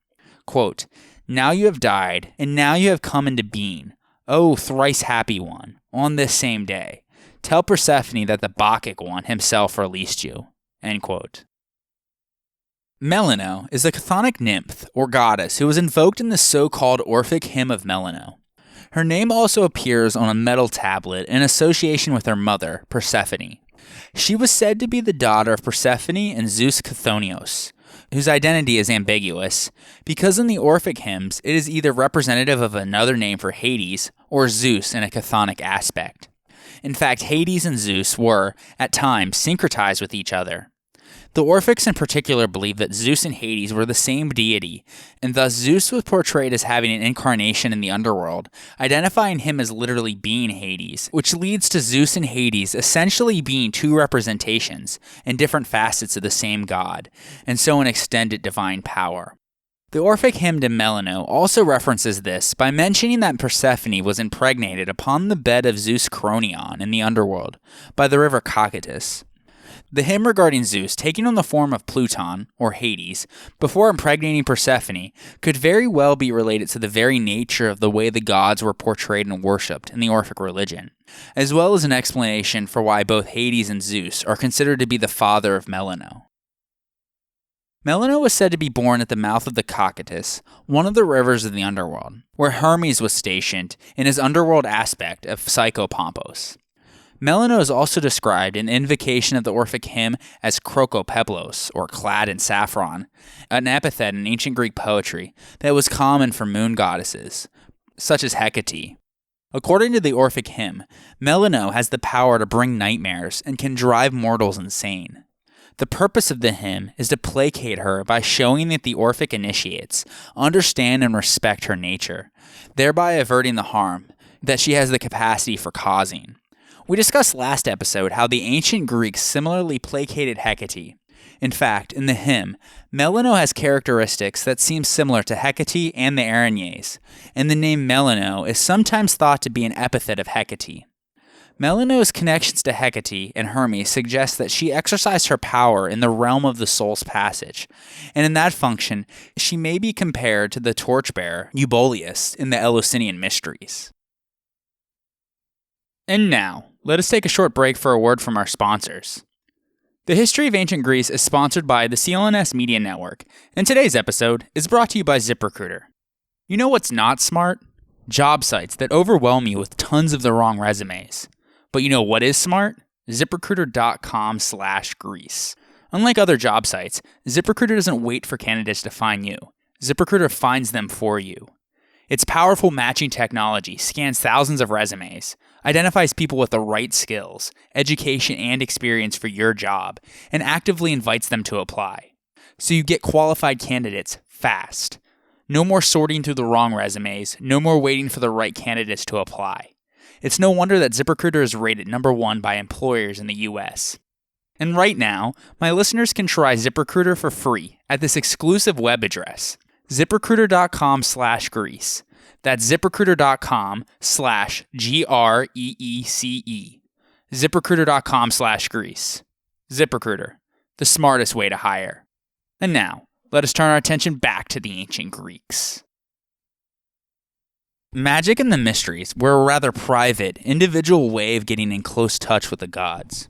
Speaker 3: Quote, "Now you have died, and now you have come into being, O thrice happy one, on this same day. Tell Persephone that the Bacchic one himself released you." End quote. Melinoe is a chthonic nymph or goddess who was invoked in the so-called Orphic Hymn of Melinoe. Her name also appears on a metal tablet in association with her mother, Persephone. She was said to be the daughter of Persephone and Zeus Chthonios, whose identity is ambiguous, because in the Orphic hymns it is either representative of another name for Hades or Zeus in a chthonic aspect. In fact, Hades and Zeus were, at times, syncretized with each other. The Orphics in particular believe that Zeus and Hades were the same deity, and thus Zeus was portrayed as having an incarnation in the underworld, identifying him as literally being Hades, which leads to Zeus and Hades essentially being two representations and different facets of the same god, and so an extended divine power. The Orphic hymn to Melinoe also references this by mentioning that Persephone was impregnated upon the bed of Zeus Cronion in the underworld by the river Cocytus. The hymn regarding Zeus taking on the form of Pluton, or Hades, before impregnating Persephone could very well be related to the very nature of the way the gods were portrayed and worshipped in the Orphic religion, as well as an explanation for why both Hades and Zeus are considered to be the father of Melinoe. Melinoe was said to be born at the mouth of the Cocytus, one of the rivers of the underworld, where Hermes was stationed in his underworld aspect of Psychopompos. Melinoe is also described in the invocation of the Orphic hymn as krokopeplos, or clad in saffron, an epithet in ancient Greek poetry that was common for moon goddesses, such as Hekate. According to the Orphic hymn, Melinoe has the power to bring nightmares and can drive mortals insane. The purpose of the hymn is to placate her by showing that the Orphic initiates understand and respect her nature, thereby averting the harm that she has the capacity for causing. We discussed last episode how the ancient Greeks similarly placated Hekate. In fact, in the hymn, Melinoe has characteristics that seem similar to Hekate and the Erinyes, and the name Melinoe is sometimes thought to be an epithet of Hekate. Melinoe's connections to Hekate and Hermes suggest that she exercised her power in the realm of the soul's passage, and in that function, she may be compared to the torchbearer Euboleus in the Eleusinian Mysteries. And now, let us take a short break for a word from our sponsors. The History of Ancient Greece is sponsored by the CLNS Media Network, and today's episode is brought to you by ZipRecruiter. You know what's not smart? Job sites that overwhelm you with tons of the wrong resumes. But you know what is smart? ZipRecruiter.com/Greece. Unlike other job sites, ZipRecruiter doesn't wait for candidates to find you. ZipRecruiter finds them for you. Its powerful matching technology scans thousands of resumes, identifies people with the right skills, education, and experience for your job, and actively invites them to apply. So you get qualified candidates fast. No more sorting through the wrong resumes, no more waiting for the right candidates to apply. It's no wonder that ZipRecruiter is rated #1 by employers in the US. And right now, my listeners can try ZipRecruiter for free at this exclusive web address, ZipRecruiter.com/Greece. That's ZipRecruiter.com/GREECE. ZipRecruiter.com/Greece. ZipRecruiter, the smartest way to hire. And now, let us turn our attention back to the ancient Greeks. Magic and the mysteries were a rather private, individual way of getting in close touch with the gods.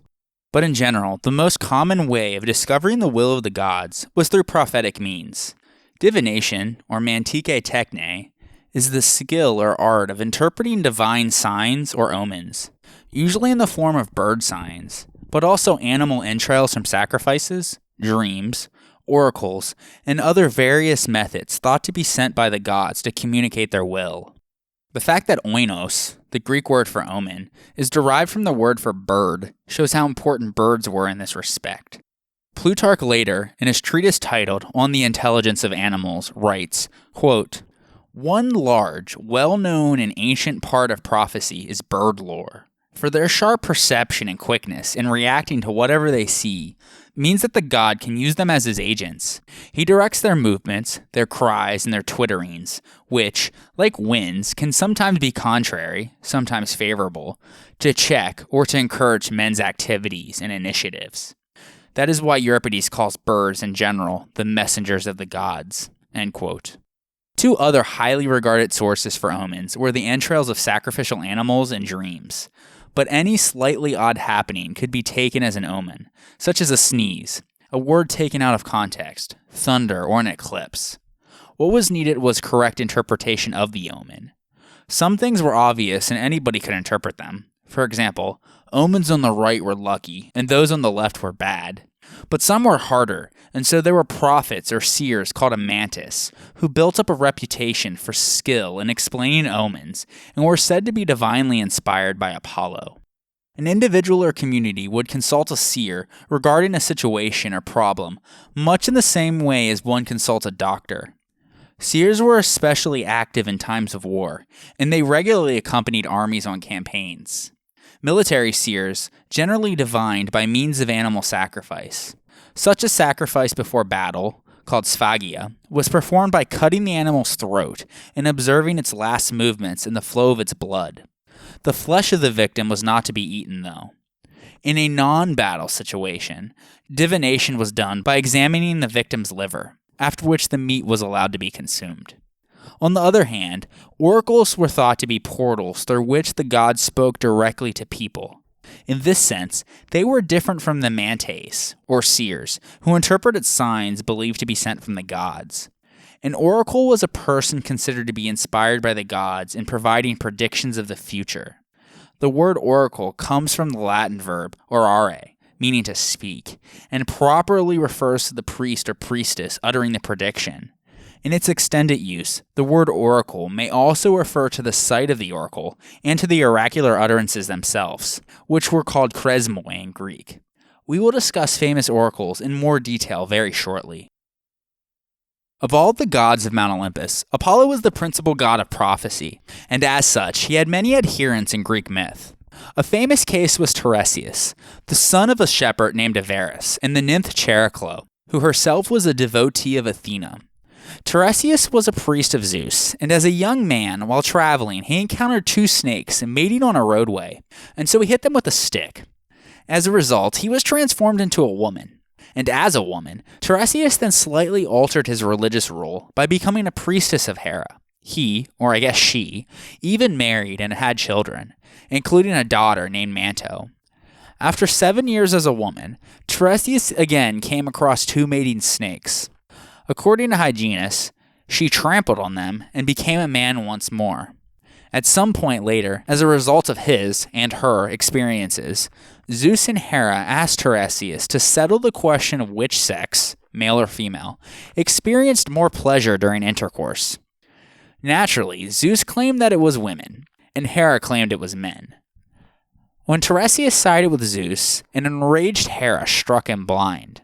Speaker 3: But in general, the most common way of discovering the will of the gods was through prophetic means. Divination, or mantike techne, is the skill or art of interpreting divine signs or omens, usually in the form of bird signs, but also animal entrails from sacrifices, dreams, oracles, and other various methods thought to be sent by the gods to communicate their will. The fact that oinos, the Greek word for omen, is derived from the word for bird, shows how important birds were in this respect. Plutarch later, in his treatise titled On the Intelligence of Animals, writes, quote, "One large, well-known and ancient part of prophecy is bird lore. For their sharp perception and quickness in reacting to whatever they see means that the god can use them as his agents. He directs their movements, their cries, and their twitterings, which, like winds, can sometimes be contrary, sometimes favorable, to check or to encourage men's activities and initiatives. That is why Euripides calls birds in general the messengers of the gods." End quote. Two other highly regarded sources for omens were the entrails of sacrificial animals and dreams. But any slightly odd happening could be taken as an omen, such as a sneeze, a word taken out of context, thunder, or an eclipse. What was needed was correct interpretation of the omen. Some things were obvious and anybody could interpret them. For example, omens on the right were lucky and those on the left were bad. But some were harder, and so there were prophets or seers called a mantis, who built up a reputation for skill in explaining omens, and were said to be divinely inspired by Apollo. An individual or community would consult a seer regarding a situation or problem, much in the same way as one consults a doctor. Seers were especially active in times of war, and they regularly accompanied armies on campaigns. Military seers generally divined by means of animal sacrifice. Such a sacrifice before battle, called sphagia, was performed by cutting the animal's throat and observing its last movements and the flow of its blood. The flesh of the victim was not to be eaten, though. In a non-battle situation, divination was done by examining the victim's liver, after which the meat was allowed to be consumed. On the other hand, oracles were thought to be portals through which the gods spoke directly to people. In this sense, they were different from the mantes, or seers, who interpreted signs believed to be sent from the gods. An oracle was a person considered to be inspired by the gods in providing predictions of the future. The word oracle comes from the Latin verb orare, meaning to speak, and properly refers to the priest or priestess uttering the prediction. In its extended use, the word oracle may also refer to the site of the oracle and to the oracular utterances themselves, which were called kresmoi in Greek. We will discuss famous oracles in more detail very shortly. Of all the gods of Mount Olympus, Apollo was the principal god of prophecy, and as such, he had many adherents in Greek myth. A famous case was Tiresias, the son of a shepherd named Avaris, and the nymph Chariclo, who herself was a devotee of Athena. Tiresias was a priest of Zeus, and as a young man, while traveling, he encountered two snakes mating on a roadway, and so he hit them with a stick. As a result, he was transformed into a woman. And as a woman, Tiresias then slightly altered his religious role by becoming a priestess of Hera. He, or I guess she, even married and had children, including a daughter named Manto. After 7 years as a woman, Tiresias again came across two mating snakes. According to Hyginus, she trampled on them and became a man once more. At some point later, as a result of his and her experiences, Zeus and Hera asked Tiresias to settle the question of which sex, male or female, experienced more pleasure during intercourse. Naturally, Zeus claimed that it was women, and Hera claimed it was men. When Tiresias sided with Zeus, an enraged Hera struck him blind.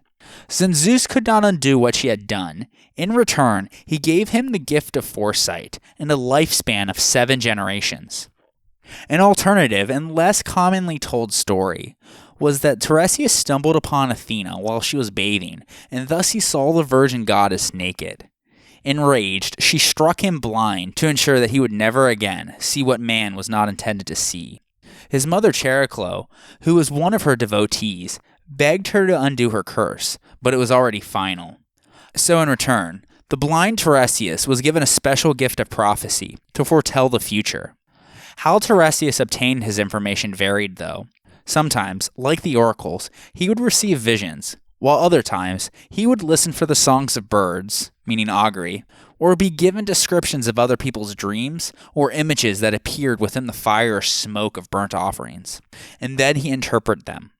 Speaker 3: Since Zeus could not undo what she had done, in return, he gave him the gift of foresight and a lifespan of 7 generations. An alternative and less commonly told story was that Tiresias stumbled upon Athena while she was bathing, and thus he saw the virgin goddess naked. Enraged, she struck him blind to ensure that he would never again see what man was not intended to see. His mother Chariclo, who was one of her devotees, begged her to undo her curse, but it was already final. So in return, the blind Tiresias was given a special gift of prophecy to foretell the future. How Tiresias obtained his information varied, though. Sometimes, like the oracles, he would receive visions, while other times, he would listen for the songs of birds, meaning augury, or be given descriptions of other people's dreams or images that appeared within the fire or smoke of burnt offerings, and then he interpreted them.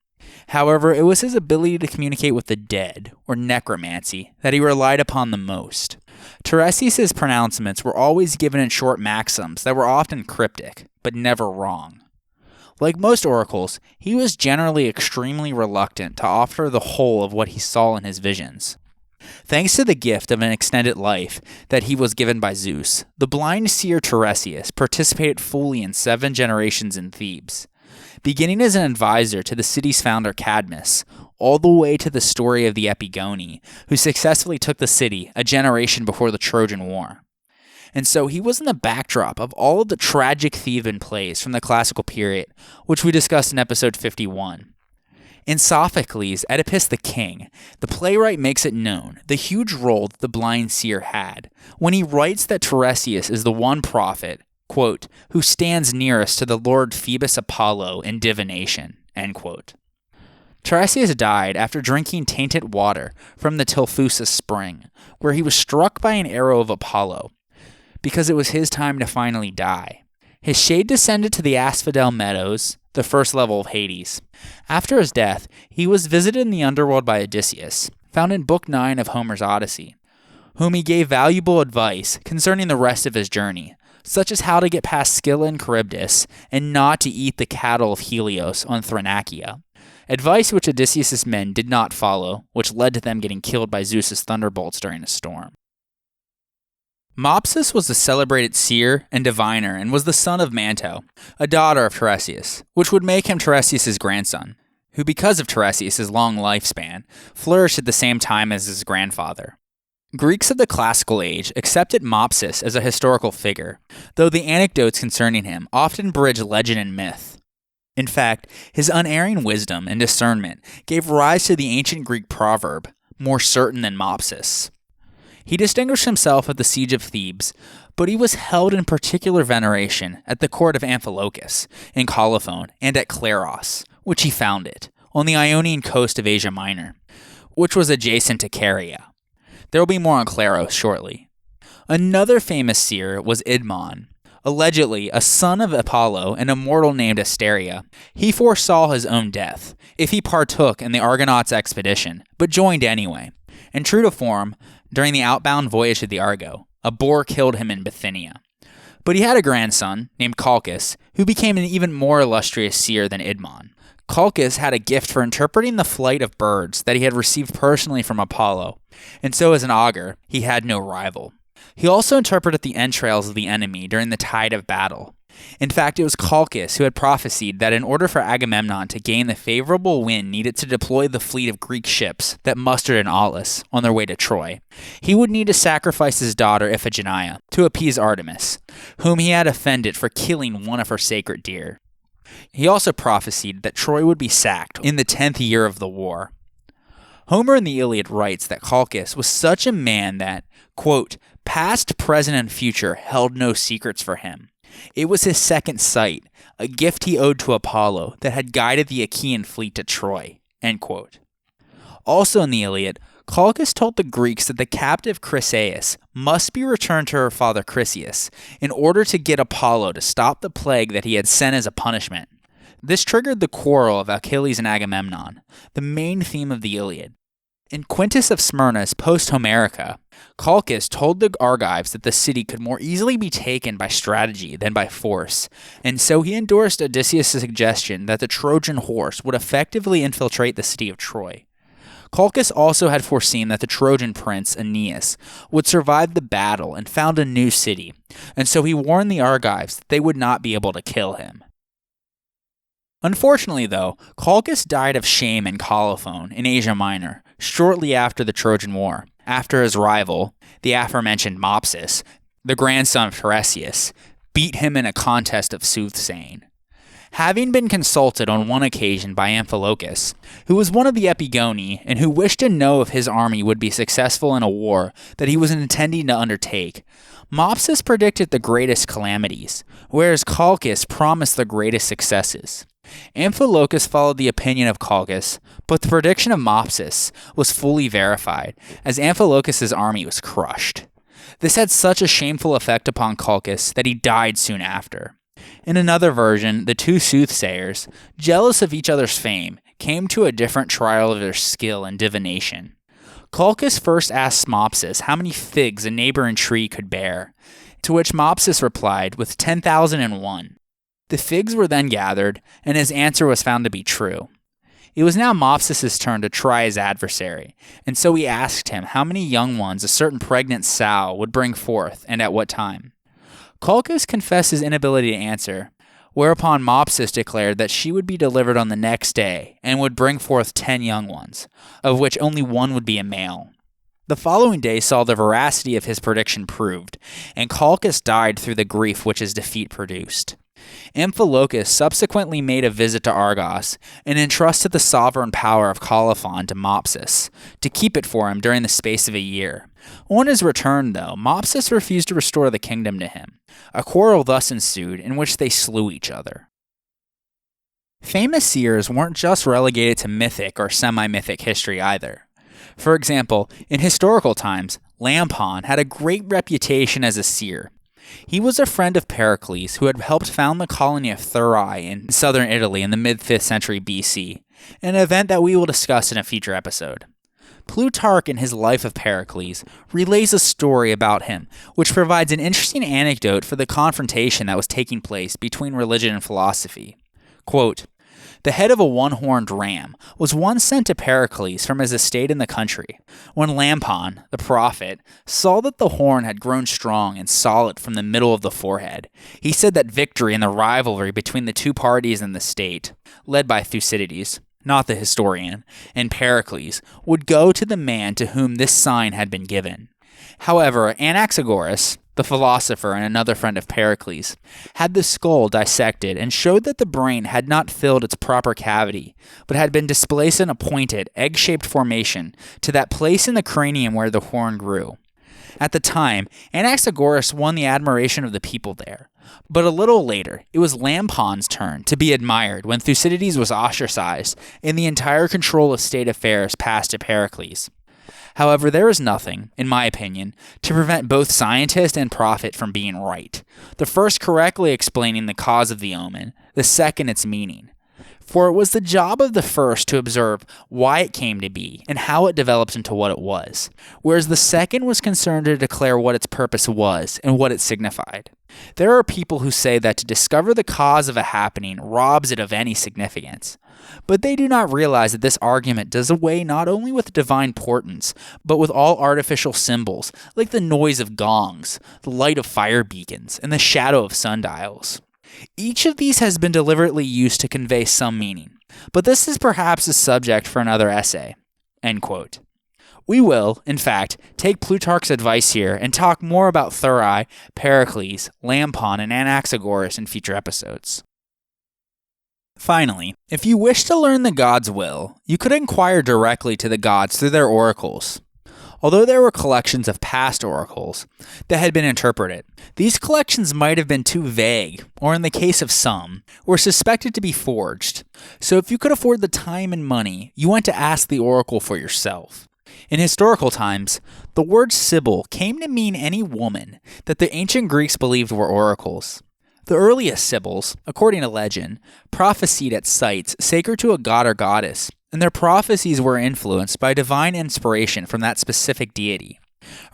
Speaker 3: However, it was his ability to communicate with the dead, or necromancy, that he relied upon the most. Tiresias' pronouncements were always given in short maxims that were often cryptic, but never wrong. Like most oracles, he was generally extremely reluctant to offer the whole of what he saw in his visions. Thanks to the gift of an extended life that he was given by Zeus, the blind seer Tiresias participated fully in 7 generations in Thebes, beginning as an advisor to the city's founder Cadmus, all the way to the story of the Epigoni, who successfully took the city a generation before the Trojan War. And so he was in the backdrop of all of the tragic Theban plays from the classical period, which we discussed in episode 51. In Sophocles' Oedipus the King, the playwright makes it known the huge role that the blind seer had when he writes that Tiresias is the one prophet, quote, who stands nearest to the Lord Phoebus Apollo in divination, end quote. Tiresias died after drinking tainted water from the Tilphusus spring, where he was struck by an arrow of Apollo, because it was his time to finally die. His shade descended to the Asphodel Meadows, the first level of Hades. After his death, he was visited in the underworld by Odysseus, found in Book 9 of Homer's Odyssey, whom he gave valuable advice concerning the rest of his journey, such as how to get past Scylla and Charybdis and not to eat the cattle of Helios on Thrinacia. Advice which Odysseus' men did not follow, which led to them getting killed by Zeus' thunderbolts during a storm. Mopsus was a celebrated seer and diviner and was the son of Manto, a daughter of Tiresias, which would make him Tiresias' grandson, who because of Tiresias' long lifespan, flourished at the same time as his grandfather. Greeks of the classical age accepted Mopsus as a historical figure, though the anecdotes concerning him often bridge legend and myth. In fact, his unerring wisdom and discernment gave rise to the ancient Greek proverb, more certain than Mopsus. He distinguished himself at the siege of Thebes, but he was held in particular veneration at the court of Amphilochus, in Colophon, and at Claros, which he founded, on the Ionian coast of Asia Minor, which was adjacent to Caria. There will be more on Claros shortly. Another famous seer was Idmon, allegedly a son of Apollo and a mortal named Asteria. He foresaw his own death if he partook in the Argonauts' expedition, but joined anyway. And true to form, during the outbound voyage to the Argo, a boar killed him in Bithynia. But he had a grandson named Chalcias, who became an even more illustrious seer than Idmon. Chalcias had a gift for interpreting the flight of birds that he had received personally from Apollo, and so as an augur, he had no rival. He also interpreted the entrails of the enemy during the tide of battle. In fact, it was Chalcias who had prophesied that in order for Agamemnon to gain the favorable wind needed to deploy the fleet of Greek ships that mustered in Aulis on their way to Troy, he would need to sacrifice his daughter Iphigenia to appease Artemis, whom he had offended for killing one of her sacred deer. He also prophesied that Troy would be sacked in the 10th year of the war. Homer in the Iliad writes that Chalcias was such a man that, quote, past, present, and future held no secrets for him. It was his second sight, a gift he owed to Apollo that had guided the Achaean fleet to Troy, end quote. Also in the Iliad, Chalcias told the Greeks that the captive Chryseis must be returned to her father Chryseis in order to get Apollo to stop the plague that he had sent as a punishment. This triggered the quarrel of Achilles and Agamemnon, the main theme of the Iliad. In Quintus of Smyrna's Post-Homerica, Chalcias told the Argives that the city could more easily be taken by strategy than by force, and so he endorsed Odysseus' suggestion that the Trojan horse would effectively infiltrate the city of Troy. Chalcias also had foreseen that the Trojan prince, Aeneas, would survive the battle and found a new city, and so he warned the Argives that they would not be able to kill him. Unfortunately, though, Chalcias died of shame in Colophon, in Asia Minor, shortly after the Trojan War, after his rival, the aforementioned Mopsus, the grandson of Tiresias, beat him in a contest of soothsaying. Having been consulted on one occasion by Amphilochus, who was one of the Epigoni and who wished to know if his army would be successful in a war that he was intending to undertake, Mopsus predicted the greatest calamities, whereas Chalcias promised the greatest successes. Amphilochus followed the opinion of Chalcias, but the prediction of Mopsus was fully verified, as Amphilochus' army was crushed. This had such a shameful effect upon Chalcias that he died soon after. In another version, the two soothsayers, jealous of each other's fame, came to a different trial of their skill in divination. Chalcias first asked Mopsus how many figs a neighboring tree could bear, to which Mopsus replied with 10,001. The figs were then gathered, and his answer was found to be true. It was now Mopsus' turn to try his adversary, and so he asked him how many young ones a certain pregnant sow would bring forth, and at what time. Chalcias confessed his inability to answer, whereupon Mopsus declared that she would be delivered on the next day, and would bring forth 10 young ones, of which only one would be a male. The following day saw the veracity of his prediction proved, and Chalcias died through the grief which his defeat produced. Amphilochus subsequently made a visit to Argos and entrusted the sovereign power of Colophon to Mopsus, to keep it for him during the space of a year. On his return, though, Mopsus refused to restore the kingdom to him. A quarrel thus ensued, in which they slew each other. Famous seers weren't just relegated to mythic or semi-mythic history either. For example, in historical times, Lampon had a great reputation as a seer. He was a friend of Pericles who had helped found the colony of Thurii in southern Italy in the mid-5th century BC, an event that we will discuss in a future episode. Plutarch in his Life of Pericles relays a story about him, which provides an interesting anecdote for the confrontation that was taking place between religion and philosophy. Quote, "The head of a one-horned ram was once sent to Pericles from his estate in the country. When Lampon, the prophet, saw that the horn had grown strong and solid from the middle of the forehead, he said that victory in the rivalry between the two parties in the state, led by Thucydides, not the historian, and Pericles, would go to the man to whom this sign had been given. However, Anaxagoras, the philosopher and another friend of Pericles, had the skull dissected and showed that the brain had not filled its proper cavity, but had been displaced in a pointed, egg-shaped formation to that place in the cranium where the horn grew. At the time, Anaxagoras won the admiration of the people there. But a little later, it was Lampon's turn to be admired when Thucydides was ostracized and the entire control of state affairs passed to Pericles. However, there is nothing, in my opinion, to prevent both scientist and prophet from being right. The first correctly explaining the cause of the omen, the second its meaning. For it was the job of the first to observe why it came to be and how it developed into what it was, whereas the second was concerned to declare what its purpose was and what it signified. There are people who say that to discover the cause of a happening robs it of any significance, but they do not realize that this argument does away not only with divine portents, but with all artificial symbols, like the noise of gongs, the light of fire beacons, and the shadow of sundials. Each of these has been deliberately used to convey some meaning, but this is perhaps a subject for another essay." End quote. We will, in fact, take Plutarch's advice here and talk more about Thurii, Pericles, Lampon, and Anaxagoras in future episodes. Finally, if you wish to learn the gods' will, you could inquire directly to the gods through their oracles. Although there were collections of past oracles that had been interpreted, these collections might have been too vague, or in the case of some, were suspected to be forged. So if you could afford the time and money, you went to ask the oracle for yourself. In historical times, the word Sibyl came to mean any woman that the ancient Greeks believed were oracles. The earliest Sibyls, according to legend, prophesied at sites sacred to a god or goddess, and their prophecies were influenced by divine inspiration from that specific deity.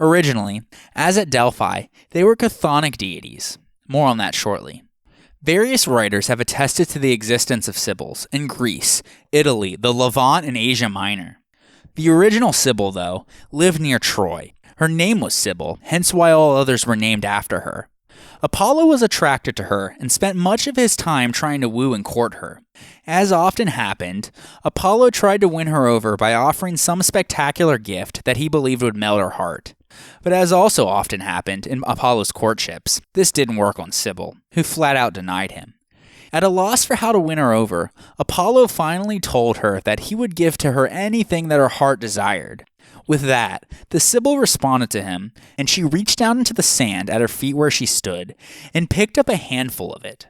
Speaker 3: Originally, as at Delphi, they were chthonic deities. More on that shortly. Various writers have attested to the existence of Sibyls in Greece, Italy, the Levant, and Asia Minor. The original Sibyl, though, lived near Troy. Her name was Sibyl, hence why all others were named after her. Apollo was attracted to her and spent much of his time trying to woo and court her. As often happened, Apollo tried to win her over by offering some spectacular gift that he believed would melt her heart. But as also often happened in Apollo's courtships, this didn't work on Sibyl, who flat out denied him. At a loss for how to win her over, Apollo finally told her that he would give to her anything that her heart desired. With that, the Sibyl responded to him, and she reached down into the sand at her feet where she stood, and picked up a handful of it.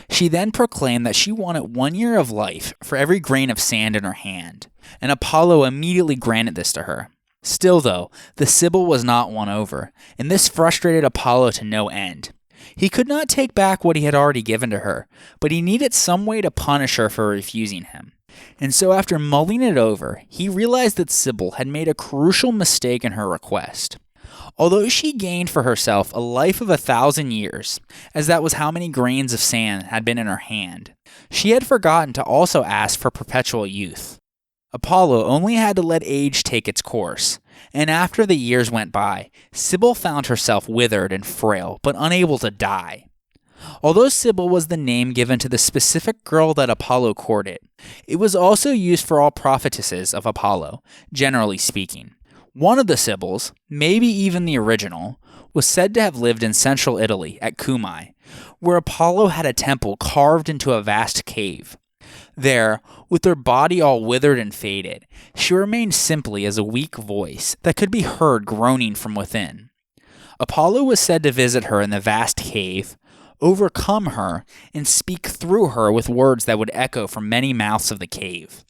Speaker 3: She then proclaimed that she wanted 1 year of life for every grain of sand in her hand, and Apollo immediately granted this to her. Still though, the Sibyl was not won over, and this frustrated Apollo to no end. He could not take back what he had already given to her, but he needed some way to punish her for refusing him. And so after mulling it over, he realized that Sibyl had made a crucial mistake in her request. Although she gained for herself a life of 1,000 years, as that was how many grains of sand had been in her hand, she had forgotten to also ask for perpetual youth. Apollo only had to let age take its course, and after the years went by, Sibyl found herself withered and frail, but unable to die. Although Sibyl was the name given to the specific girl that Apollo courted, it was also used for all prophetesses of Apollo, generally speaking. One of the Sibyls, maybe even the original, was said to have lived in central Italy at Cumae, where Apollo had a temple carved into a vast cave. There, with her body all withered and faded, she remained simply as a weak voice that could be heard groaning from within. Apollo was said to visit her in the vast cave, overcome her, and speak through her with words that would echo from many mouths of the cave.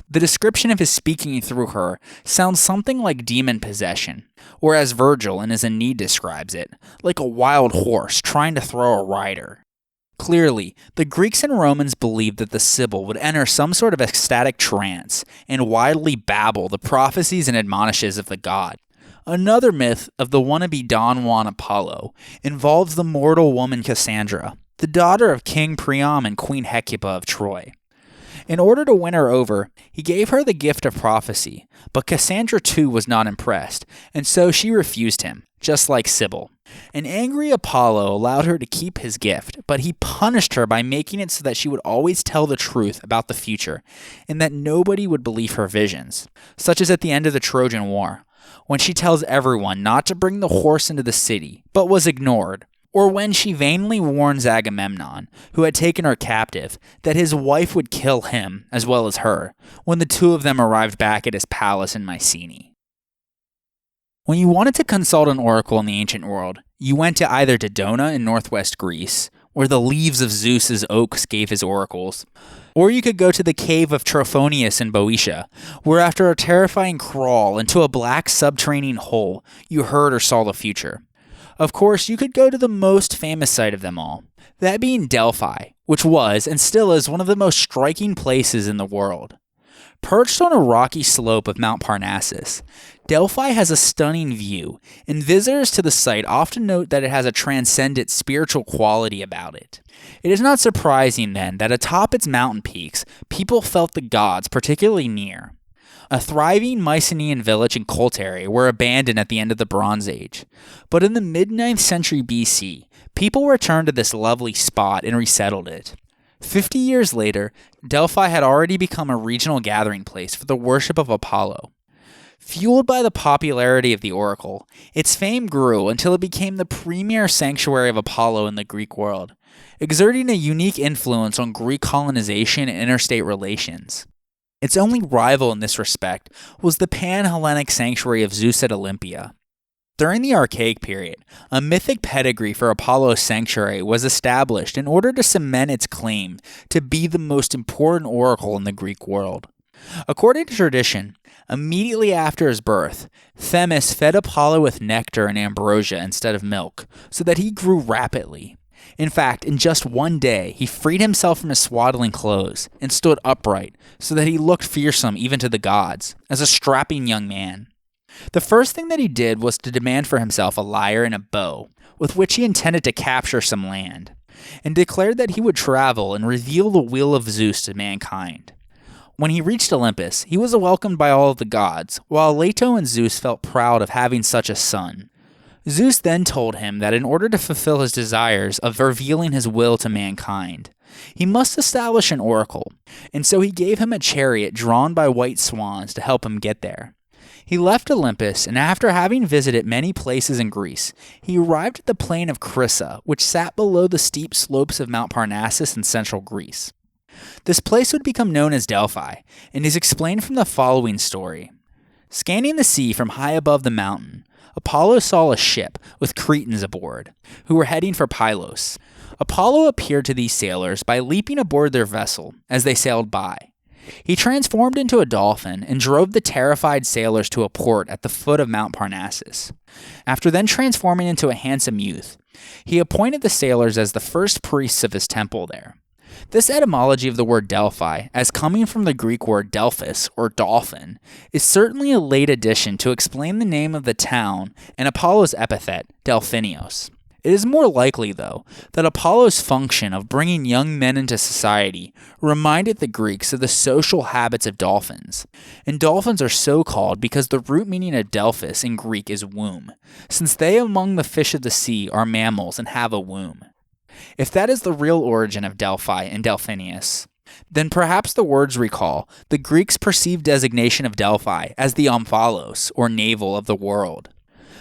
Speaker 3: The description of his speaking through her sounds something like demon possession, or as Virgil in his Aeneid describes it, like a wild horse trying to throw a rider. Clearly, the Greeks and Romans believed that the Sibyl would enter some sort of ecstatic trance and widely babble the prophecies and admonishes of the god. Another myth of the wannabe Don Juan Apollo involves the mortal woman Cassandra, the daughter of King Priam and Queen Hecuba of Troy. In order to win her over, he gave her the gift of prophecy, but Cassandra too was not impressed, and so she refused him, just like Sibyl. An angry Apollo allowed her to keep his gift, but he punished her by making it so that she would always tell the truth about the future, and that nobody would believe her visions, such as at the end of the Trojan War, when she tells everyone not to bring the horse into the city, but was ignored. Or when she vainly warns Agamemnon, who had taken her captive, that his wife would kill him as well as her, when the two of them arrived back at his palace in Mycenae. When you wanted to consult an oracle in the ancient world, you went to either Dodona in northwest Greece, where the leaves of Zeus's oaks gave his oracles, or you could go to the cave of Trophonius in Boeotia, where after a terrifying crawl into a black subterranean hole, you heard or saw the future. Of course, you could go to the most famous site of them all, that being Delphi, which was and still is one of the most striking places in the world. Perched on a rocky slope of Mount Parnassus, Delphi has a stunning view, and visitors to the site often note that it has a transcendent spiritual quality about it. It is not surprising, then, that atop its mountain peaks, people felt the gods particularly near. A thriving Mycenaean village and cult area were abandoned at the end of the Bronze Age, but in the mid-9th century BC, people returned to this lovely spot and resettled it. 50 years later, Delphi had already become a regional gathering place for the worship of Apollo. Fueled by the popularity of the oracle, its fame grew until it became the premier sanctuary of Apollo in the Greek world, exerting a unique influence on Greek colonization and interstate relations. Its only rival in this respect was the pan-Hellenic sanctuary of Zeus at Olympia. During the Archaic period, a mythic pedigree for Apollo's sanctuary was established in order to cement its claim to be the most important oracle in the Greek world. According to tradition, immediately after his birth, Themis fed Apollo with nectar and ambrosia instead of milk, so that he grew rapidly. In fact, in just one day, he freed himself from his swaddling clothes and stood upright, so that he looked fearsome even to the gods, as a strapping young man. The first thing that he did was to demand for himself a lyre and a bow, with which he intended to capture some land, and declared that he would travel and reveal the will of Zeus to mankind. When he reached Olympus, he was welcomed by all of the gods, while Leto and Zeus felt proud of having such a son. Zeus then told him that in order to fulfill his desires of revealing his will to mankind, he must establish an oracle, and so he gave him a chariot drawn by white swans to help him get there. He left Olympus, and after having visited many places in Greece, he arrived at the plain of Crissa, which sat below the steep slopes of Mount Parnassus in central Greece. This place would become known as Delphi, and is explained from the following story. Scanning the sea from high above the mountain, Apollo saw a ship with Cretans aboard, who were heading for Pylos. Apollo appeared to these sailors by leaping aboard their vessel as they sailed by. He transformed into a dolphin and drove the terrified sailors to a port at the foot of Mount Parnassus. After then transforming into a handsome youth, he appointed the sailors as the first priests of his temple there. This etymology of the word Delphi, as coming from the Greek word Delphus, or dolphin, is certainly a late addition to explain the name of the town and Apollo's epithet, Delphinios. It is more likely, though, that Apollo's function of bringing young men into society reminded the Greeks of the social habits of dolphins. And dolphins are so called because the root meaning of Delphus in Greek is womb, since they among the fish of the sea are mammals and have a womb. If that is the real origin of Delphi and Delphinius, then perhaps the words recall the Greeks' perceived designation of Delphi as the omphalos, or navel of the world.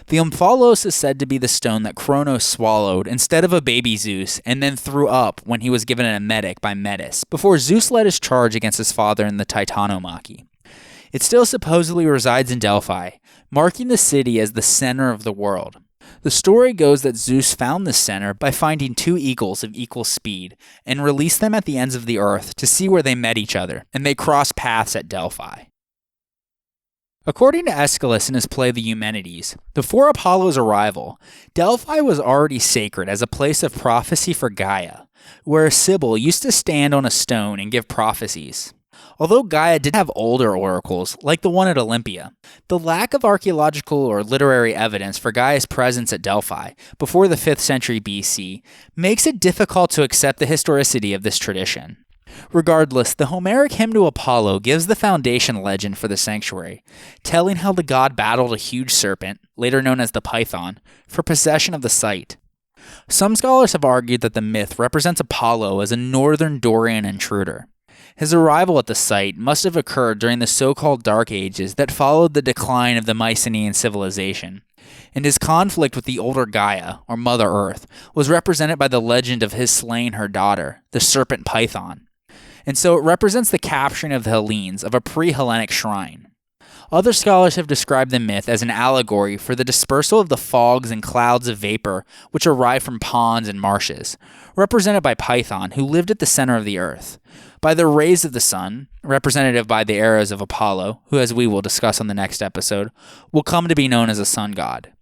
Speaker 3: The omphalos is said to be the stone that Kronos swallowed instead of a baby Zeus and then threw up when he was given an emetic by Metis, before Zeus led his charge against his father in the Titanomachy. It still supposedly resides in Delphi, marking the city as the center of the world. The story goes that Zeus found this center by finding two eagles of equal speed and released them at the ends of the earth to see where they met each other, and they crossed paths at Delphi. According to Aeschylus in his play The Eumenides, before Apollo's arrival, Delphi was already sacred as a place of prophecy for Gaia, where Sibyl used to stand on a stone and give prophecies. Although Gaia did have older oracles, like the one at Olympia, the lack of archaeological or literary evidence for Gaia's presence at Delphi before the 5th century BC makes it difficult to accept the historicity of this tradition. Regardless, the Homeric hymn to Apollo gives the foundation legend for the sanctuary, telling how the god battled a huge serpent, later known as the Python, for possession of the site. Some scholars have argued that the myth represents Apollo as a northern Dorian intruder. His arrival at the site must have occurred during the so-called Dark Ages that followed the decline of the Mycenaean civilization, and his conflict with the older Gaia, or Mother Earth, was represented by the legend of his slaying her daughter, the serpent Python. And so it represents the capturing of the Hellenes of a pre-Hellenic shrine. Other scholars have described the myth as an allegory for the dispersal of the fogs and clouds of vapor which arrive from ponds and marshes, represented by Python, who lived at the center of the earth, by the rays of the sun, representative by the arrows of Apollo, who, as we will discuss on the next episode, will come to be known as a sun god.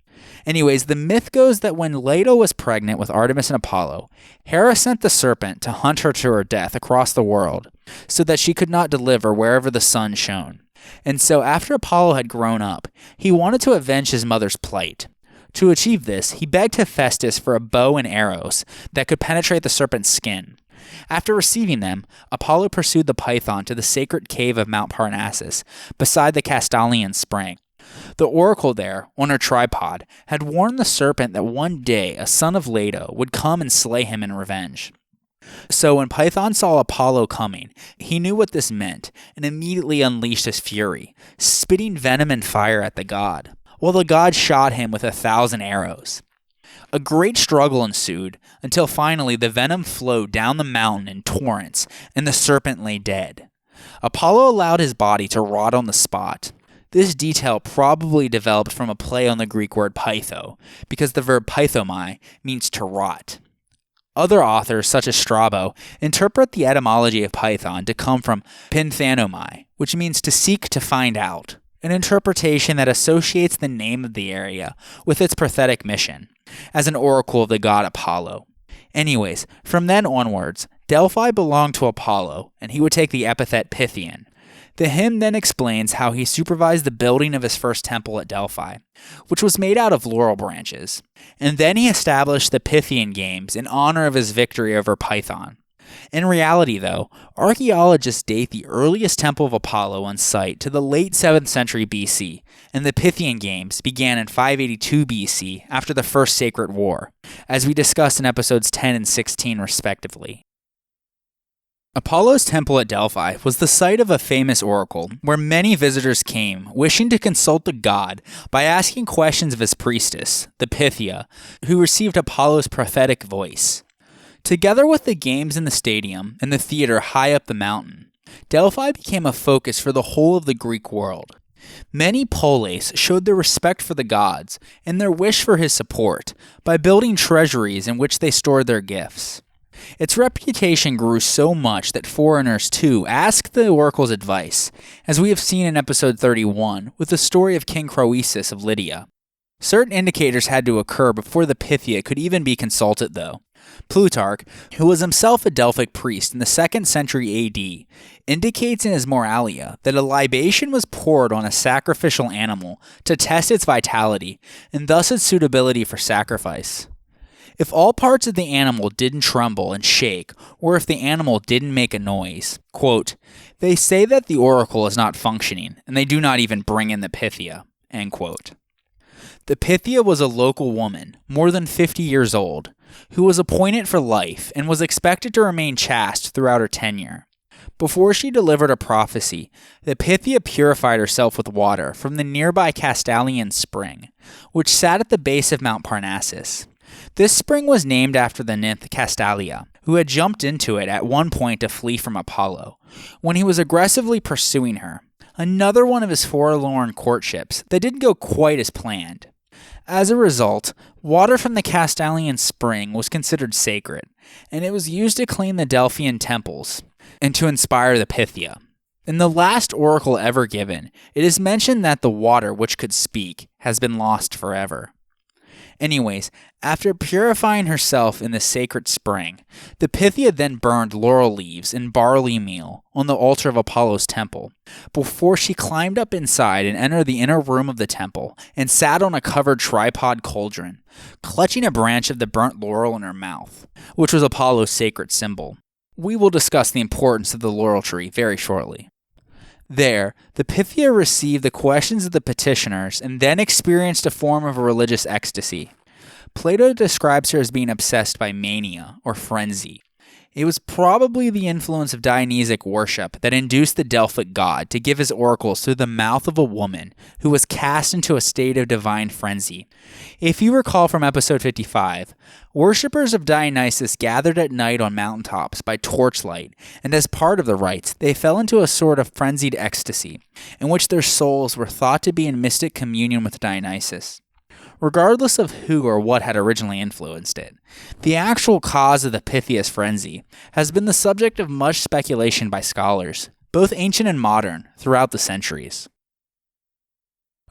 Speaker 3: Anyways, the myth goes that when Leto was pregnant with Artemis and Apollo, Hera sent the serpent to hunt her to her death across the world, so that she could not deliver wherever the sun shone. And so after Apollo had grown up, he wanted to avenge his mother's plight. To achieve this, he begged Hephaestus for a bow and arrows that could penetrate the serpent's skin. After receiving them, Apollo pursued the python to the sacred cave of Mount Parnassus, beside the Castalian spring. The oracle there, on her tripod, had warned the serpent that one day a son of Leto would come and slay him in revenge. So when Python saw Apollo coming, he knew what this meant and immediately unleashed his fury, spitting venom and fire at the god, while the god shot him with 1,000 arrows. A great struggle ensued until finally the venom flowed down the mountain in torrents and the serpent lay dead. Apollo allowed his body to rot on the spot. This detail probably developed from a play on the Greek word pytho, because the verb pythomai means to rot. Other authors, such as Strabo, interpret the etymology of python to come from pinthanomai, which means to seek to find out, an interpretation that associates the name of the area with its prophetic mission, as an oracle of the god Apollo. Anyways, from then onwards, Delphi belonged to Apollo, and he would take the epithet Pythian. The hymn then explains how he supervised the building of his first temple at Delphi, which was made out of laurel branches, and then he established the Pythian Games in honor of his victory over Python. In reality, though, archaeologists date the earliest temple of Apollo on site to the late 7th century BC, and the Pythian Games began in 582 BC after the First Sacred War, as we discussed in episodes 10 and 16 respectively. Apollo's temple at Delphi was the site of a famous oracle where many visitors came wishing to consult the god by asking questions of his priestess, the Pythia, who received Apollo's prophetic voice. Together with the games in the stadium and the theater high up the mountain, Delphi became a focus for the whole of the Greek world. Many polis showed their respect for the gods and their wish for his support by building treasuries in which they stored their gifts. Its reputation grew so much that foreigners, too, asked the oracle's advice, as we have seen in episode 31 with the story of King Croesus of Lydia. Certain indicators had to occur before the Pythia could even be consulted, though. Plutarch, who was himself a Delphic priest in the 2nd century AD, indicates in his Moralia that a libation was poured on a sacrificial animal to test its vitality and thus its suitability for sacrifice. If all parts of the animal didn't tremble and shake, or if the animal didn't make a noise, quote, they say that the oracle is not functioning, and they do not even bring in the Pythia, end quote. The Pythia was a local woman, more than 50 years old, who was appointed for life and was expected to remain chaste throughout her tenure. Before she delivered a prophecy, the Pythia purified herself with water from the nearby Castalian spring, which sat at the base of Mount Parnassus. This spring was named after the nymph Castalia, who had jumped into it at one point to flee from Apollo, when he was aggressively pursuing her, another one of his forlorn courtships that didn't go quite as planned. As a result, water from the Castalian spring was considered sacred, and it was used to clean the Delphian temples and to inspire the Pythia. In the last oracle ever given, it is mentioned that the water which could speak has been lost forever. Anyways, after purifying herself in the sacred spring, the Pythia then burned laurel leaves and barley meal on the altar of Apollo's temple, before she climbed up inside and entered the inner room of the temple and sat on a covered tripod cauldron, clutching a branch of the burnt laurel in her mouth, which was Apollo's sacred symbol. We will discuss the importance of the laurel tree very shortly. There, the Pythia received the questions of the petitioners and then experienced a form of religious ecstasy. Plato describes her as being obsessed by mania, or frenzy. It was probably the influence of Dionysic worship that induced the Delphic god to give his oracles through the mouth of a woman who was cast into a state of divine frenzy. If you recall from episode 55, worshippers of Dionysus gathered at night on mountaintops by torchlight, and as part of the rites, they fell into a sort of frenzied ecstasy, in which their souls were thought to be in mystic communion with Dionysus. Regardless of who or what had originally influenced it, the actual cause of the Pythia's frenzy has been the subject of much speculation by scholars, both ancient and modern, throughout the centuries.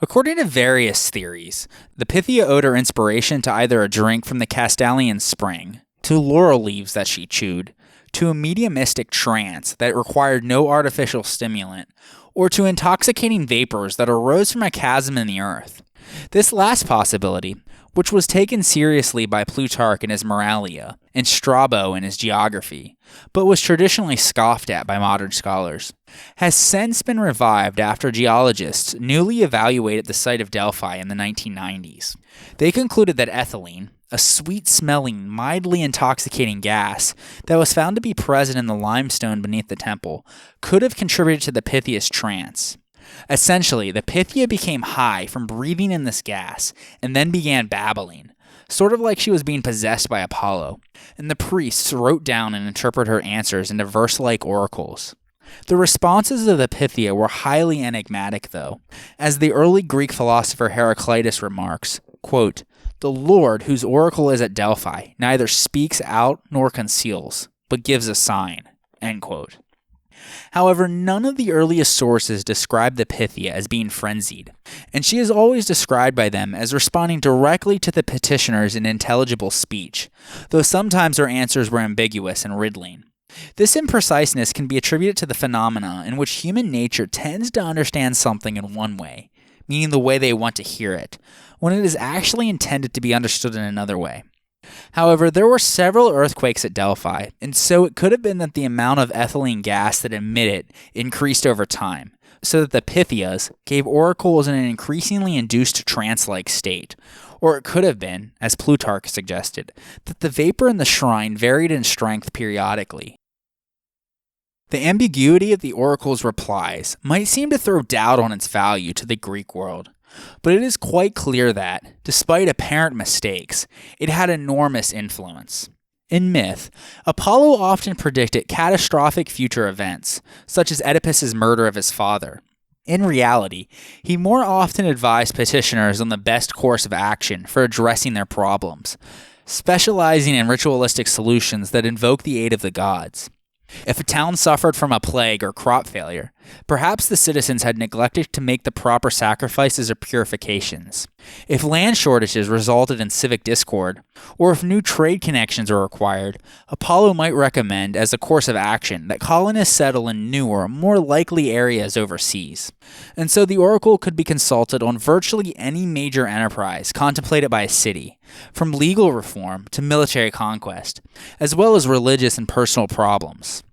Speaker 3: According to various theories, the Pythia owed her inspiration to either a drink from the Castalian spring, to laurel leaves that she chewed, to a mediumistic trance that required no artificial stimulant, or to intoxicating vapors that arose from a chasm in the earth. This last possibility, which was taken seriously by Plutarch in his Moralia and Strabo in his Geography, but was traditionally scoffed at by modern scholars, has since been revived after geologists newly evaluated the site of Delphi in the 1990s. They concluded that ethylene, a sweet-smelling, mildly intoxicating gas that was found to be present in the limestone beneath the temple, could have contributed to the Pythia's trance. Essentially, the Pythia became high from breathing in this gas, and then began babbling, sort of like she was being possessed by Apollo, and the priests wrote down and interpreted her answers into verse-like oracles. The responses of the Pythia were highly enigmatic, though, as the early Greek philosopher Heraclitus remarks, quote, "The Lord, whose oracle is at Delphi, neither speaks out nor conceals, but gives a sign," end quote. However, none of the earliest sources describe the Pythia as being frenzied, and she is always described by them as responding directly to the petitioners in intelligible speech, though sometimes her answers were ambiguous and riddling. This impreciseness can be attributed to the phenomena in which human nature tends to understand something in one way, meaning the way they want to hear it, when it is actually intended to be understood in another way. However, there were several earthquakes at Delphi, and so it could have been that the amount of ethylene gas that emitted increased over time, so that the Pythias gave oracles in an increasingly induced trance-like state. Or it could have been, as Plutarch suggested, that the vapor in the shrine varied in strength periodically. The ambiguity of the oracle's replies might seem to throw doubt on its value to the Greek world, but it is quite clear that, despite apparent mistakes, it had enormous influence. In myth, Apollo often predicted catastrophic future events, such as Oedipus's murder of his father. In reality, he more often advised petitioners on the best course of action for addressing their problems, specializing in ritualistic solutions that invoke the aid of the gods. If a town suffered from a plague or crop failure, Perhaps the citizens had neglected to make the proper sacrifices or purifications. If land shortages resulted in civic discord, or if new trade connections were required, Apollo might recommend as a course of action that colonists settle in newer, more likely areas overseas. And so the oracle could be consulted on virtually any major enterprise contemplated by a city, from legal reform to military conquest, as well as religious and personal problems.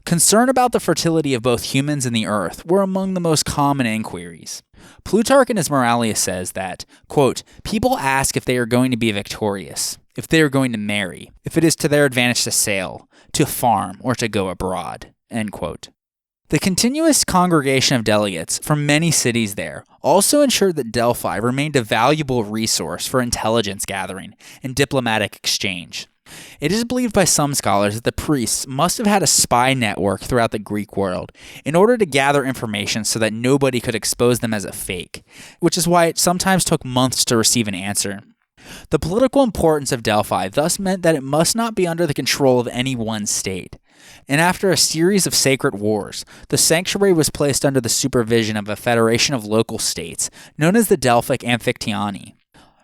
Speaker 3: Concern about the fertility of both humans and the earth were among the most common inquiries. Plutarch in his Moralia says that, quote, people ask if they are going to be victorious, if they are going to marry, if it is to their advantage to sail, to farm, or to go abroad, end quote. The continuous congregation of delegates from many cities there also ensured that Delphi remained a valuable resource for intelligence gathering and diplomatic exchange. It is believed by some scholars that the priests must have had a spy network throughout the Greek world in order to gather information so that nobody could expose them as a fake, which is why it sometimes took months to receive an answer. The political importance of Delphi thus meant that it must not be under the control of any one state. And after a series of sacred wars, the sanctuary was placed under the supervision of a federation of local states known as the Delphic Amphictyony.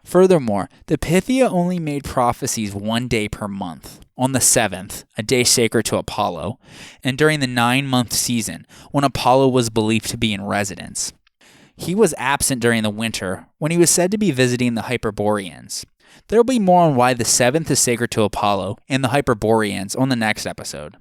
Speaker 3: Furthermore, the Pythia only made prophecies 1 day per month, on the 7th, a day sacred to Apollo, and during the 9-month season, when Apollo was believed to be in residence. He was absent during the winter, when he was said to be visiting the Hyperboreans. There will be more on why the 7th is sacred to Apollo and the Hyperboreans on the next episode.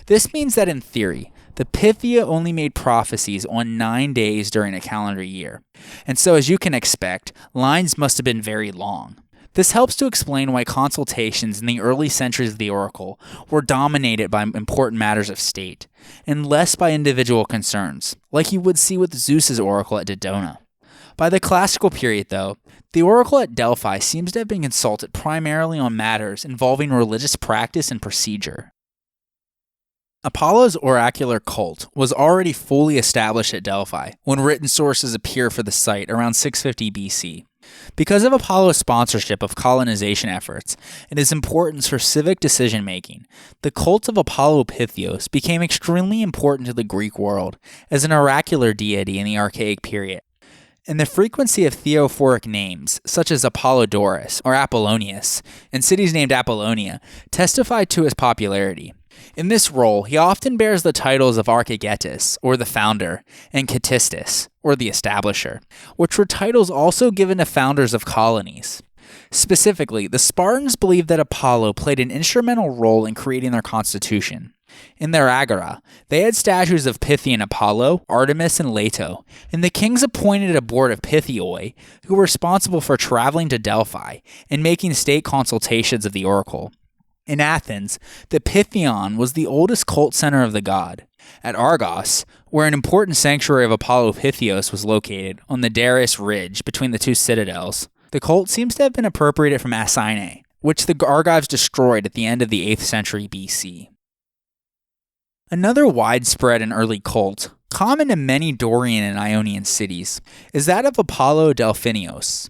Speaker 3: This means that in theory, the Pythia only made prophecies on 9 days during a calendar year, and so as you can expect, lines must have been very long. This helps to explain why consultations in the early centuries of the oracle were dominated by important matters of state, and less by individual concerns, like you would see with Zeus's oracle at Dodona. By the classical period, though, the oracle at Delphi seems to have been consulted primarily on matters involving religious practice and procedure. Apollo's oracular cult was already fully established at Delphi when written sources appear for the site around 650 BC. Because of Apollo's sponsorship of colonization efforts and his importance for civic decision-making, the cult of Apollo Pythios became extremely important to the Greek world as an oracular deity in the Archaic period. And the frequency of theophoric names, such as Apollodorus or Apollonius, and cities named Apollonia, testified to his popularity. In this role, he often bears the titles of Archigetus, or the founder, and Katistus, or the establisher, which were titles also given to founders of colonies. Specifically, the Spartans believed that Apollo played an instrumental role in creating their constitution. In their agora, they had statues of Pythian Apollo, Artemis, and Leto, and the kings appointed a board of Pythioi, who were responsible for traveling to Delphi and making state consultations of the oracle. In Athens, the Pythion was the oldest cult center of the god. At Argos, where an important sanctuary of Apollo Pythios was located on the Darius Ridge between the two citadels, the cult seems to have been appropriated from Asine, which the Argives destroyed at the end of the 8th century BC. Another widespread and early cult, common to many Dorian and Ionian cities, is that of Apollo Delphinios.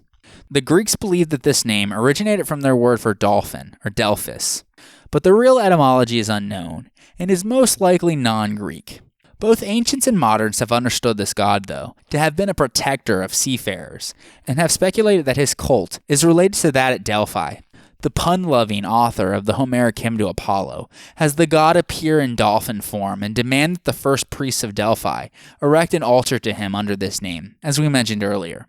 Speaker 3: The Greeks believed that this name originated from their word for dolphin, or Delphis, but the real etymology is unknown, and is most likely non-Greek. Both ancients and moderns have understood this god, though, to have been a protector of seafarers, and have speculated that his cult is related to that at Delphi. The pun-loving author of the Homeric hymn to Apollo has the god appear in dolphin form and demand that the first priests of Delphi erect an altar to him under this name, as we mentioned earlier.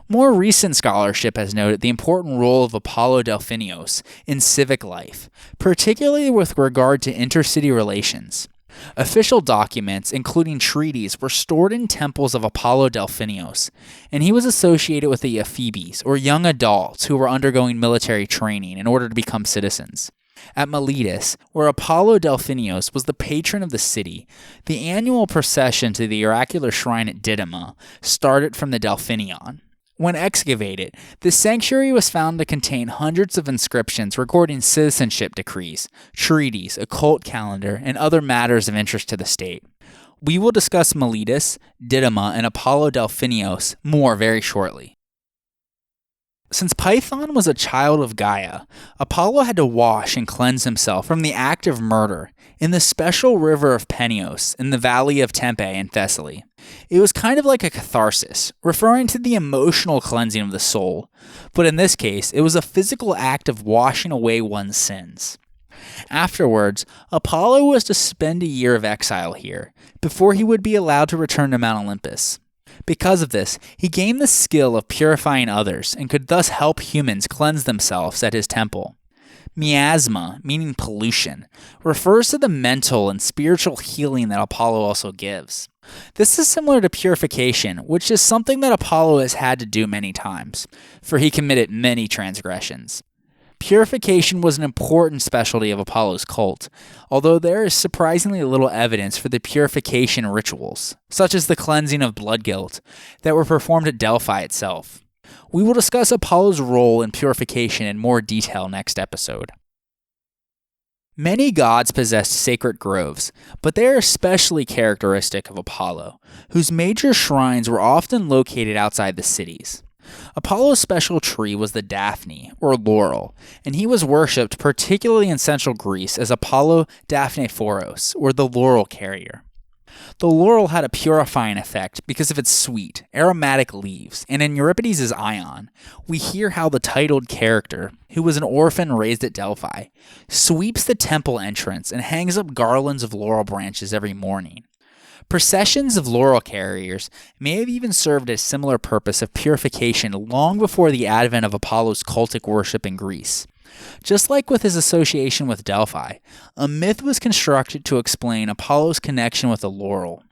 Speaker 3: More recent scholarship has noted the important role of Apollo Delphinios in civic life, particularly with regard to intercity relations. Official documents, including treaties, were stored in temples of Apollo Delphinios, and he was associated with the ephebes, or young adults who were undergoing military training in order to become citizens. At Miletus, where Apollo Delphinios was the patron of the city, the annual procession to the oracular shrine at Didyma started from the Delphinion. When excavated, the sanctuary was found to contain hundreds of inscriptions recording citizenship decrees, treaties, a cult calendar, and other matters of interest to the state. We will discuss Miletus, Didyma, and Apollo Delphinios more very shortly. Since Python was a child of Gaia, Apollo had to wash and cleanse himself from the act of murder in the special river of Penios in the valley of Tempe in Thessaly. It was kind of like a catharsis, referring to the emotional cleansing of the soul, but in this case, it was a physical act of washing away one's sins. Afterwards, Apollo was to spend a year of exile here, before he would be allowed to return to Mount Olympus. Because of this, he gained the skill of purifying others and could thus help humans cleanse themselves at his temple. Miasma, meaning pollution, refers to the mental and spiritual healing that Apollo also gives. This is similar to purification, which is something that Apollo has had to do many times, for he committed many transgressions. Purification was an important specialty of Apollo's cult, although there is surprisingly little evidence for the purification rituals, such as the cleansing of blood guilt, that were performed at Delphi itself. We will discuss Apollo's role in purification in more detail next episode. Many gods possessed sacred groves, but they are especially characteristic of Apollo, whose major shrines were often located outside the cities. Apollo's special tree was the Daphne, or laurel, and he was worshipped particularly in central Greece as Apollo Daphnephoros, or the laurel carrier. The laurel had a purifying effect because of its sweet, aromatic leaves, and in Euripides' Ion, we hear how the titled character, who was an orphan raised at Delphi, sweeps the temple entrance and hangs up garlands of laurel branches every morning. Processions of laurel carriers may have even served a similar purpose of purification long before the advent of Apollo's cultic worship in Greece. Just like with his association with Delphi, a myth was constructed to explain Apollo's connection with the laurel.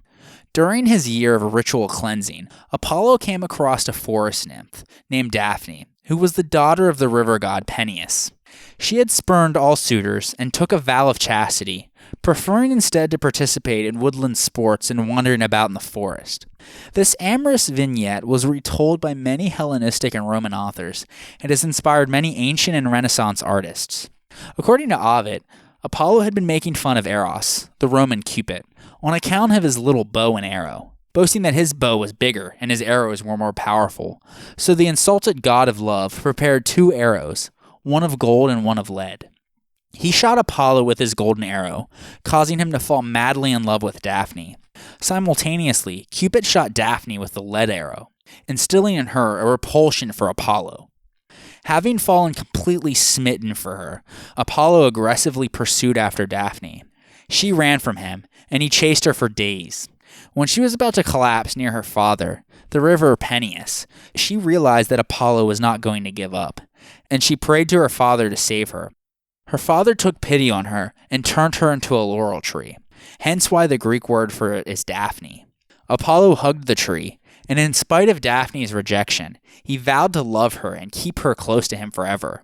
Speaker 3: During his year of ritual cleansing, Apollo came across a forest nymph named Daphne, who was the daughter of the river god Peneus. She had spurned all suitors and took a vow of chastity, preferring instead to participate in woodland sports and wandering about in the forest. This amorous vignette was retold by many Hellenistic and Roman authors and has inspired many ancient and Renaissance artists. According to Ovid, Apollo had been making fun of Eros, the Roman Cupid, on account of his little bow and arrow, boasting that his bow was bigger and his arrows were more powerful. So the insulted god of love prepared 2 arrows, one of gold and one of lead. He shot Apollo with his golden arrow, causing him to fall madly in love with Daphne. Simultaneously, Cupid shot Daphne with the lead arrow, instilling in her a repulsion for Apollo. Having fallen completely smitten for her, Apollo aggressively pursued after Daphne. She ran from him, and he chased her for days. When she was about to collapse near her father, the river Peneus, she realized that Apollo was not going to give up, and she prayed to her father to save her. Her father took pity on her and turned her into a laurel tree, hence why the Greek word for it is Daphne. Apollo hugged the tree, and in spite of Daphne's rejection, he vowed to love her and keep her close to him forever.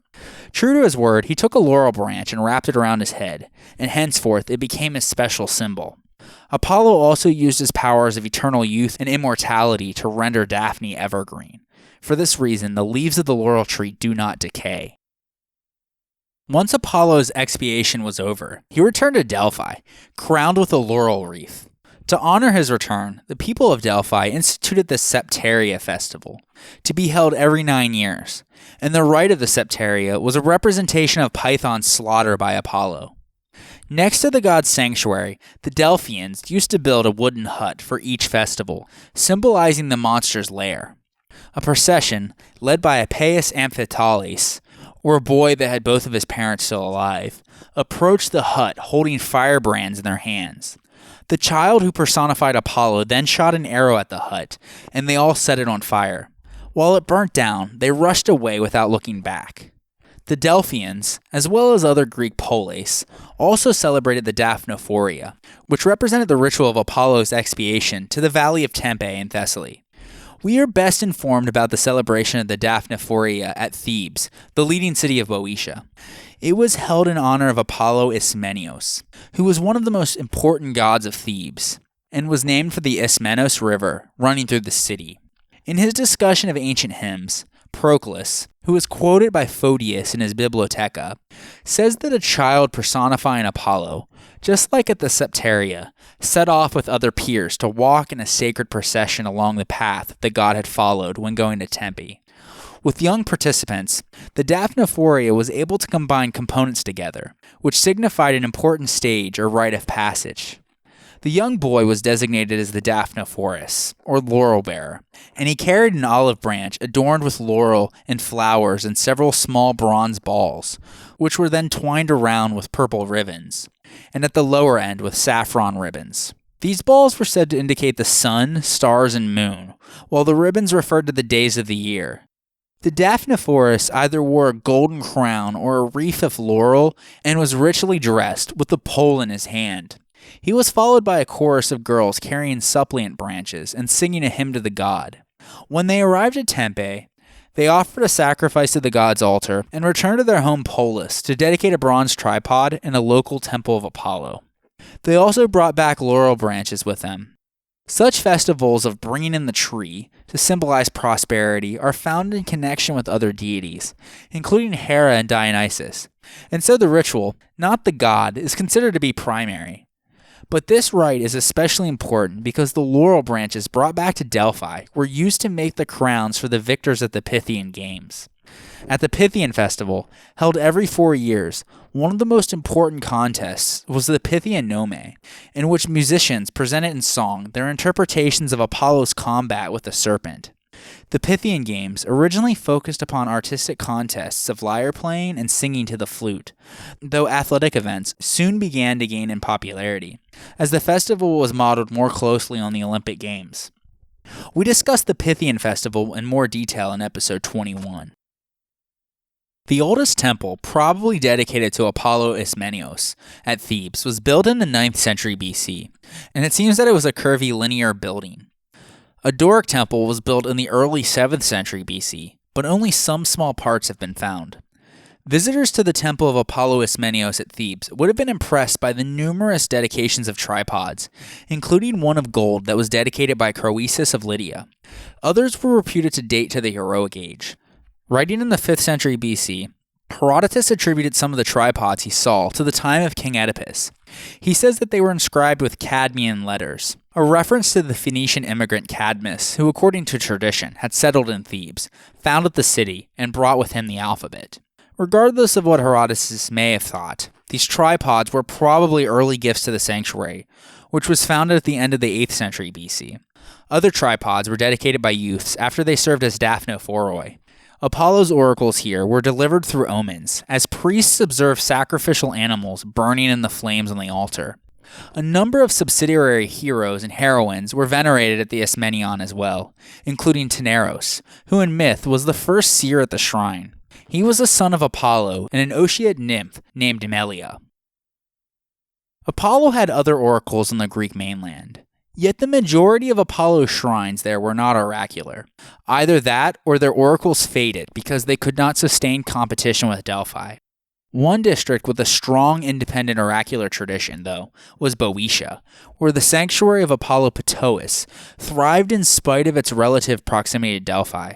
Speaker 3: True to his word, he took a laurel branch and wrapped it around his head, and henceforth it became his special symbol. Apollo also used his powers of eternal youth and immortality to render Daphne evergreen. For this reason, the leaves of the laurel tree do not decay. Once Apollo's expiation was over, he returned to Delphi, crowned with a laurel wreath. To honor his return, the people of Delphi instituted the Septaria festival, to be held every 9 years, and the rite of the Septaria was a representation of Python's slaughter by Apollo. Next to the god's sanctuary, the Delphians used to build a wooden hut for each festival, symbolizing the monster's lair. A procession, led by Appius Amphitales, or a boy that had both of his parents still alive, approached the hut holding firebrands in their hands. The child who personified Apollo then shot an arrow at the hut, and they all set it on fire. While it burnt down, they rushed away without looking back. The Delphians, as well as other Greek polis, also celebrated the Daphnephoria, which represented the ritual of Apollo's expiation to the valley of Tempe in Thessaly. We are best informed about the celebration of the Daphnephoria at Thebes, the leading city of Boeotia. It was held in honor of Apollo Ismenios, who was one of the most important gods of Thebes, and was named for the Ismenos River running through the city. In his discussion of ancient hymns, Proclus, who is quoted by Photius in his Bibliotheca, says that a child personifying Apollo, just like at the Septaria, set off with other peers to walk in a sacred procession along the path the god had followed when going to Tempe. With young participants, the Daphnephoria was able to combine components together, which signified an important stage or rite of passage. The young boy was designated as the Daphnephoros, or laurel bearer, and he carried an olive branch adorned with laurel and flowers and several small bronze balls, which were then twined around with purple ribbons, and at the lower end with saffron ribbons. These balls were said to indicate the sun, stars, and moon, while the ribbons referred to the days of the year. The Daphnephoros either wore a golden crown or a wreath of laurel and was richly dressed with a pole in his hand. He was followed by a chorus of girls carrying suppliant branches and singing a hymn to the god. When they arrived at Tempe, they offered a sacrifice to the god's altar and returned to their home Polis to dedicate a bronze tripod in a local temple of Apollo. They also brought back laurel branches with them. Such festivals of bringing in the tree to symbolize prosperity are found in connection with other deities, including Hera and Dionysus, and so the ritual, not the god, is considered to be primary. But this rite is especially important because the laurel branches brought back to Delphi were used to make the crowns for the victors at the Pythian Games. At the Pythian festival, held every 4 years, one of the most important contests was the Pythian Nome, in which musicians presented in song their interpretations of Apollo's combat with the serpent. The Pythian Games originally focused upon artistic contests of lyre playing and singing to the flute, though athletic events soon began to gain in popularity, as the festival was modeled more closely on the Olympic Games. We discussed the Pythian festival in more detail in episode 21. The oldest temple, probably dedicated to Apollo Ismenios at Thebes, was built in the 9th century BC, and it seems that it was a curvy linear building. A Doric temple was built in the early 7th century BC, but only some small parts have been found. Visitors to the temple of Apollo Ismenios at Thebes would have been impressed by the numerous dedications of tripods, including one of gold that was dedicated by Croesus of Lydia. Others were reputed to date to the Heroic Age. Writing in the 5th century BC, Herodotus attributed some of the tripods he saw to the time of King Oedipus. He says that they were inscribed with Cadmean letters, a reference to the Phoenician immigrant Cadmus, who according to tradition had settled in Thebes, founded the city, and brought with him the alphabet. Regardless of what Herodotus may have thought, these tripods were probably early gifts to the sanctuary, which was founded at the end of the 8th century BC. Other tripods were dedicated by youths after they served as Daphnephorai. Apollo's oracles here were delivered through omens, as priests observed sacrificial animals burning in the flames on the altar. A number of subsidiary heroes and heroines were venerated at the Ismenion as well, including Taneros, who in myth was the first seer at the shrine. He was a son of Apollo and an Ocean nymph named Melia. Apollo had other oracles on the Greek mainland. Yet the majority of Apollo's shrines there were not oracular. Either that or their oracles faded because they could not sustain competition with Delphi. One district with a strong independent oracular tradition, though, was Boeotia, where the sanctuary of Apollo Ptois thrived in spite of its relative proximity to Delphi.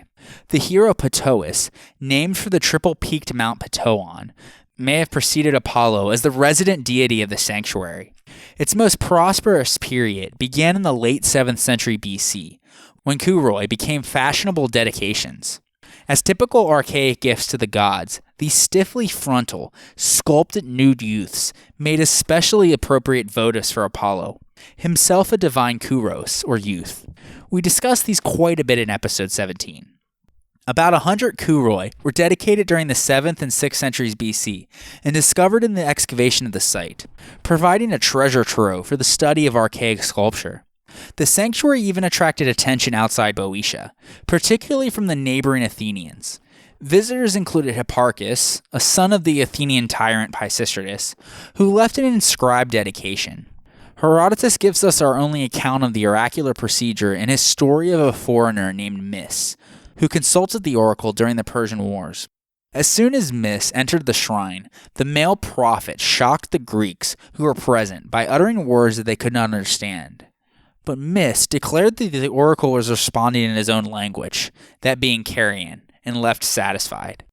Speaker 3: The hero Ptois, named for the triple-peaked Mount Ptoon, may have preceded Apollo as the resident deity of the sanctuary. Its most prosperous period began in the late 7th century BC, when kuroi became fashionable dedications. As typical archaic gifts to the gods, these stiffly frontal, sculpted nude youths made especially appropriate votives for Apollo, himself a divine kuros, or youth. We discussed these quite a bit in episode 17. About 100 kuroi were dedicated during the 7th and 6th centuries BC and discovered in the excavation of the site, providing a treasure trove for the study of archaic sculpture. The sanctuary even attracted attention outside Boeotia, particularly from the neighboring Athenians. Visitors included Hipparchus, a son of the Athenian tyrant Pisistratus, who left an inscribed dedication. Herodotus gives us our only account of the oracular procedure in his story of a foreigner named Mis, who consulted the oracle during the Persian Wars. As soon as Mis entered the shrine, the male prophet shocked the Greeks who were present by uttering words that they could not understand. But Mis declared that the oracle was responding in his own language, that being Carian, and left satisfied.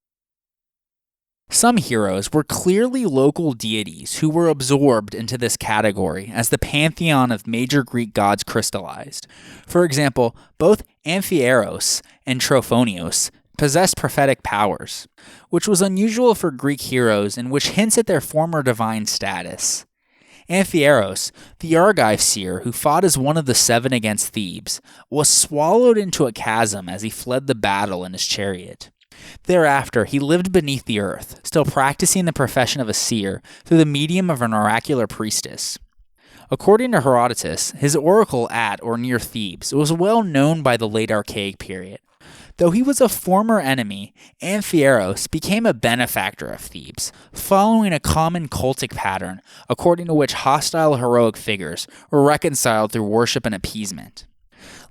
Speaker 3: Some heroes were clearly local deities who were absorbed into this category as the pantheon of major Greek gods crystallized. For example, both Amphieros and Trophonios, possessed prophetic powers, which was unusual for Greek heroes and which hints at their former divine status. Amphiaraos, the Argive seer who fought as one of the 7 against Thebes, was swallowed into a chasm as he fled the battle in his chariot. Thereafter, he lived beneath the earth, still practicing the profession of a seer through the medium of an oracular priestess. According to Herodotus, his oracle at or near Thebes was well known by the late Archaic period. Though he was a former enemy, Amphiaraos became a benefactor of Thebes, following a common cultic pattern according to which hostile heroic figures were reconciled through worship and appeasement.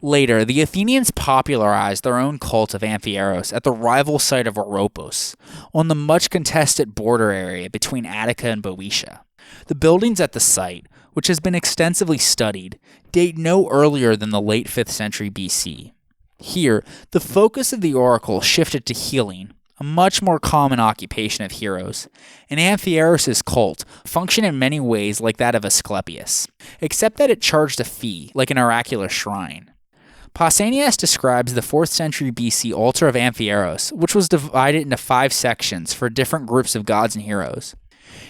Speaker 3: Later, the Athenians popularized their own cult of Amphiaraos at the rival site of Oropos, on the much contested border area between Attica and Boeotia. The buildings at the site, which has been extensively studied, date no earlier than the late 5th century BC. Here, the focus of the oracle shifted to healing, a much more common occupation of heroes, and Amphiaraos' cult functioned in many ways like that of Asclepius, except that it charged a fee, like an oracular shrine. Pausanias describes the 4th century BC altar of Amphiaraos, which was divided into 5 sections for different groups of gods and heroes.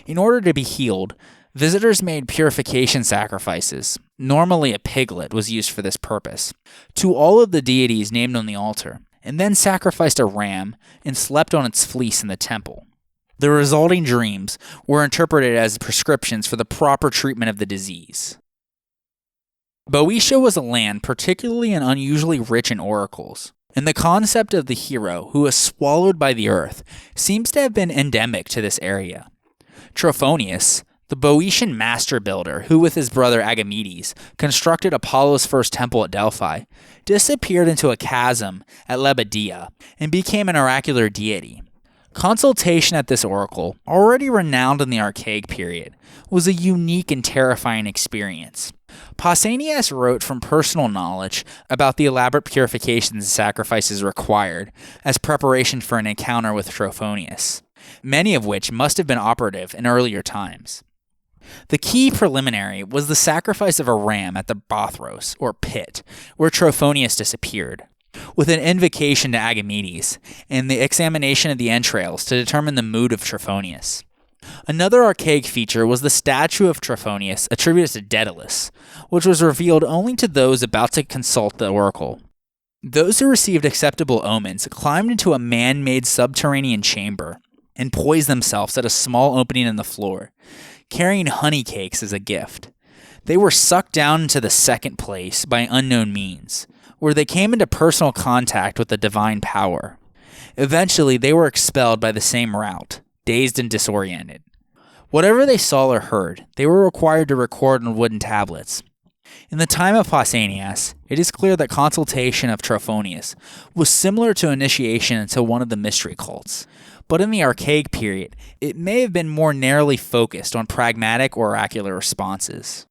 Speaker 3: In order to be healed, visitors made purification sacrifices. Normally a piglet was used for this purpose, to all of the deities named on the altar, and then sacrificed a ram and slept on its fleece in the temple. The resulting dreams were interpreted as prescriptions for the proper treatment of the disease. Boeotia was a land particularly and unusually rich in oracles, and the concept of the hero who was swallowed by the earth seems to have been endemic to this area. Trophonius, the Boeotian master builder who with his brother Agamedes constructed Apollo's first temple at Delphi, disappeared into a chasm at Lebedia and became an oracular deity. Consultation at this oracle, already renowned in the Archaic period, was a unique and terrifying experience. Pausanias wrote from personal knowledge about the elaborate purifications and sacrifices required as preparation for an encounter with Trophonius, many of which must have been operative in earlier times. The key preliminary was the sacrifice of a ram at the Bothros, or pit, where Trophonius disappeared, with an invocation to Agamedes, and the examination of the entrails to determine the mood of Trophonius. Another archaic feature was the statue of Trophonius attributed to Daedalus, which was revealed only to those about to consult the oracle. Those who received acceptable omens climbed into a man-made subterranean chamber and poised themselves at a small opening in the floor, carrying honey cakes as a gift. They were sucked down into the second place by unknown means, where they came into personal contact with the divine power. Eventually, they were expelled by the same route, dazed and disoriented. Whatever they saw or heard, they were required to record on wooden tablets. In the time of Pausanias, it is clear that consultation of Trophonius was similar to initiation into one of the mystery cults, but in the Archaic period, it may have been more narrowly focused on pragmatic or oracular responses.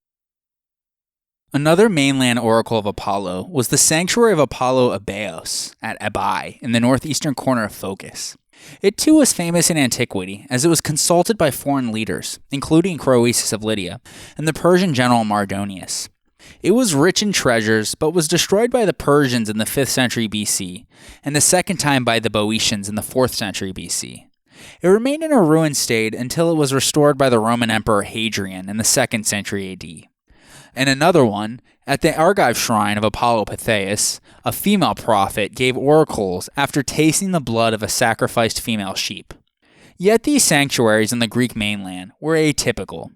Speaker 3: Another mainland oracle of Apollo was the sanctuary of Apollo Abeos at Abai in the northeastern corner of Phocis. It too was famous in antiquity, as it was consulted by foreign leaders, including Croesus of Lydia and the Persian general Mardonius. It was rich in treasures, but was destroyed by the Persians in the 5th century BC, and the second time by the Boeotians in the 4th century BC. It remained in a ruined state until it was restored by the Roman Emperor Hadrian in the 2nd century AD. And another one, at the Argive shrine of Apollo Pythias, a female prophet gave oracles after tasting the blood of a sacrificed female sheep. Yet these sanctuaries in the Greek mainland were atypical.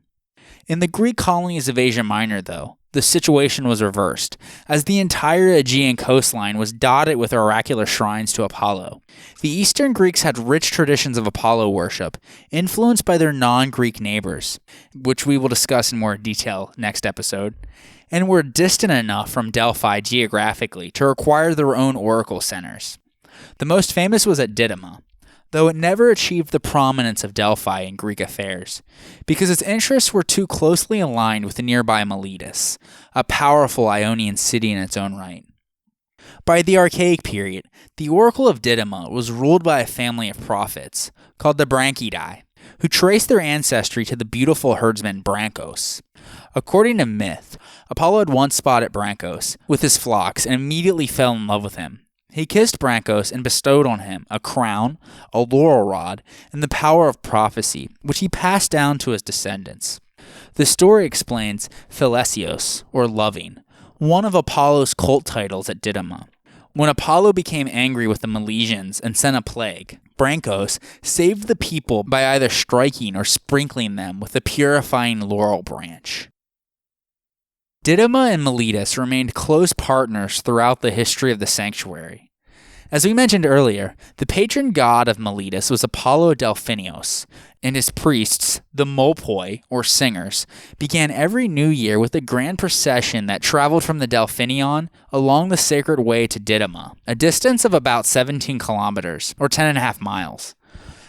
Speaker 3: In the Greek colonies of Asia Minor, though, the situation was reversed, as the entire Aegean coastline was dotted with oracular shrines to Apollo. The Eastern Greeks had rich traditions of Apollo worship, influenced by their non-Greek neighbors, which we will discuss in more detail next episode, and were distant enough from Delphi geographically to require their own oracle centers. The most famous was at Didyma, though it never achieved the prominence of Delphi in Greek affairs, because its interests were too closely aligned with the nearby Miletus, a powerful Ionian city in its own right. By the Archaic period, the Oracle of Didyma was ruled by a family of prophets, called the Branchidae, who traced their ancestry to the beautiful herdsman Branchos. According to myth, Apollo had once spotted Branchos with his flocks and immediately fell in love with him. He kissed Branchos and bestowed on him a crown, a laurel rod, and the power of prophecy, which he passed down to his descendants. The story explains Philesios, or loving, one of Apollo's cult titles at Didyma. When Apollo became angry with the Milesians and sent a plague, Branchos saved the people by either striking or sprinkling them with a purifying laurel branch. Didyma and Meletus remained close partners throughout the history of the sanctuary. As we mentioned earlier, the patron god of Meletus was Apollo Delphinios, and his priests, the Mopoi, or singers, began every new year with a grand procession that traveled from the Delphinion along the sacred way to Didyma, a distance of about 17 kilometers, or 10.5 miles.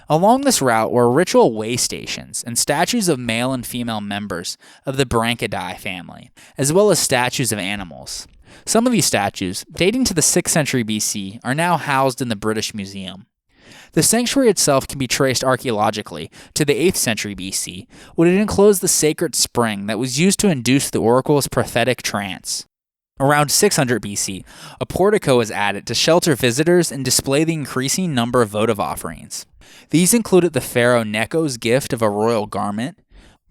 Speaker 3: Along this route were ritual way stations and statues of male and female members of the Branchidae family, as well as statues of animals. Some of these statues, dating to the 6th century BC, are now housed in the British Museum. The sanctuary itself can be traced archaeologically to the 8th century BC, when it enclosed the sacred spring that was used to induce the oracle's prophetic trance. Around 600 BC, a portico was added to shelter visitors and display the increasing number of votive offerings. These included the pharaoh Necho's gift of a royal garment,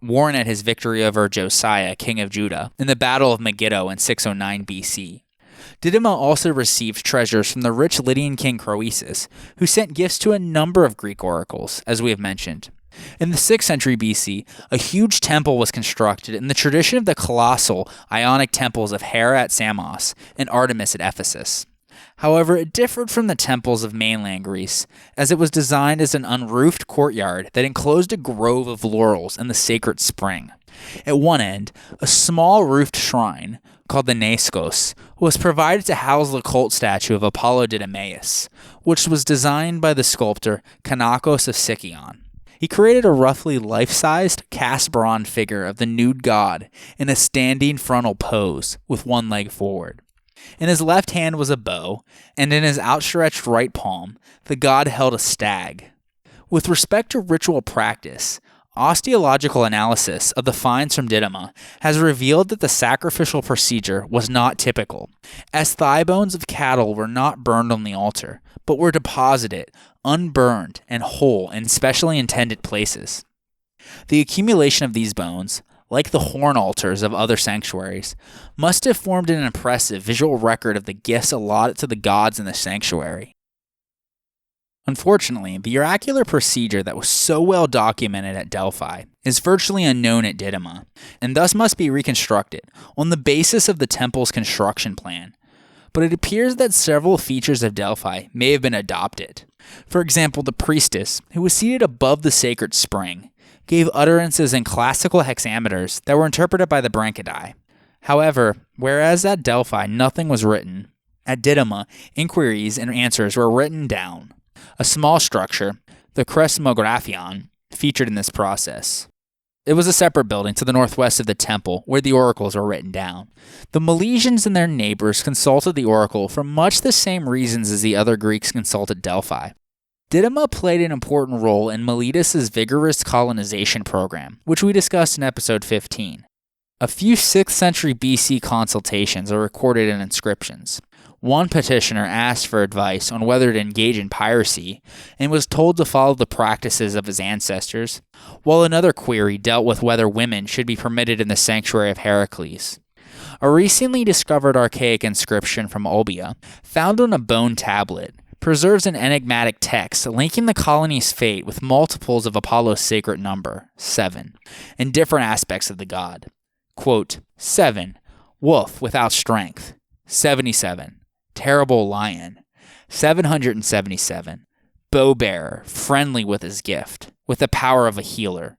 Speaker 3: worn at his victory over Josiah, king of Judah, in the Battle of Megiddo in 609 BC. Didyma also received treasures from the rich Lydian king Croesus, who sent gifts to a number of Greek oracles, as we have mentioned. In the 6th century BC, a huge temple was constructed in the tradition of the colossal Ionic temples of Hera at Samos and Artemis at Ephesus. However, it differed from the temples of mainland Greece, as it was designed as an unroofed courtyard that enclosed a grove of laurels and the sacred spring. At one end, a small roofed shrine, called the Naiskos, was provided to house the cult statue of Apollo Didymaeus, which was designed by the sculptor Kanakos of Sicyon. He created a roughly life-sized, cast-bronze figure of the nude god in a standing frontal pose with one leg forward. In his left hand was a bow, and in his outstretched right palm, the god held a stag. With respect to ritual practice, osteological analysis of the finds from Didyma has revealed that the sacrificial procedure was not typical, as thigh bones of cattle were not burned on the altar, but were deposited, unburned, and whole in specially intended places. The accumulation of these bones, like the horn altars of other sanctuaries, must have formed an impressive visual record of the gifts allotted to the gods in the sanctuary. Unfortunately, the oracular procedure that was so well documented at Delphi is virtually unknown at Didyma, and thus must be reconstructed on the basis of the temple's construction plan. But it appears that several features of Delphi may have been adopted. For example, the priestess, who was seated above the sacred spring, gave utterances in classical hexameters that were interpreted by the Branchidae. However, whereas at Delphi nothing was written, at Didyma inquiries and answers were written down. A small structure, the Cresmographion, featured in this process. It was a separate building to the northwest of the temple where the oracles were written down. The Milesians and their neighbors consulted the oracle for much the same reasons as the other Greeks consulted Delphi. Didyma played an important role in Meletus's vigorous colonization program, which we discussed in episode 15. A few 6th century BC consultations are recorded in inscriptions. One petitioner asked for advice on whether to engage in piracy and was told to follow the practices of his ancestors, while another query dealt with whether women should be permitted in the sanctuary of Heracles. A recently discovered archaic inscription from Olbia, found on a bone tablet, preserves an enigmatic text linking the colony's fate with multiples of Apollo's sacred number, 7, and different aspects of the god. Quote, 7, wolf without strength, 77. Terrible lion, 777, bow-bearer, friendly with his gift, with the power of a healer,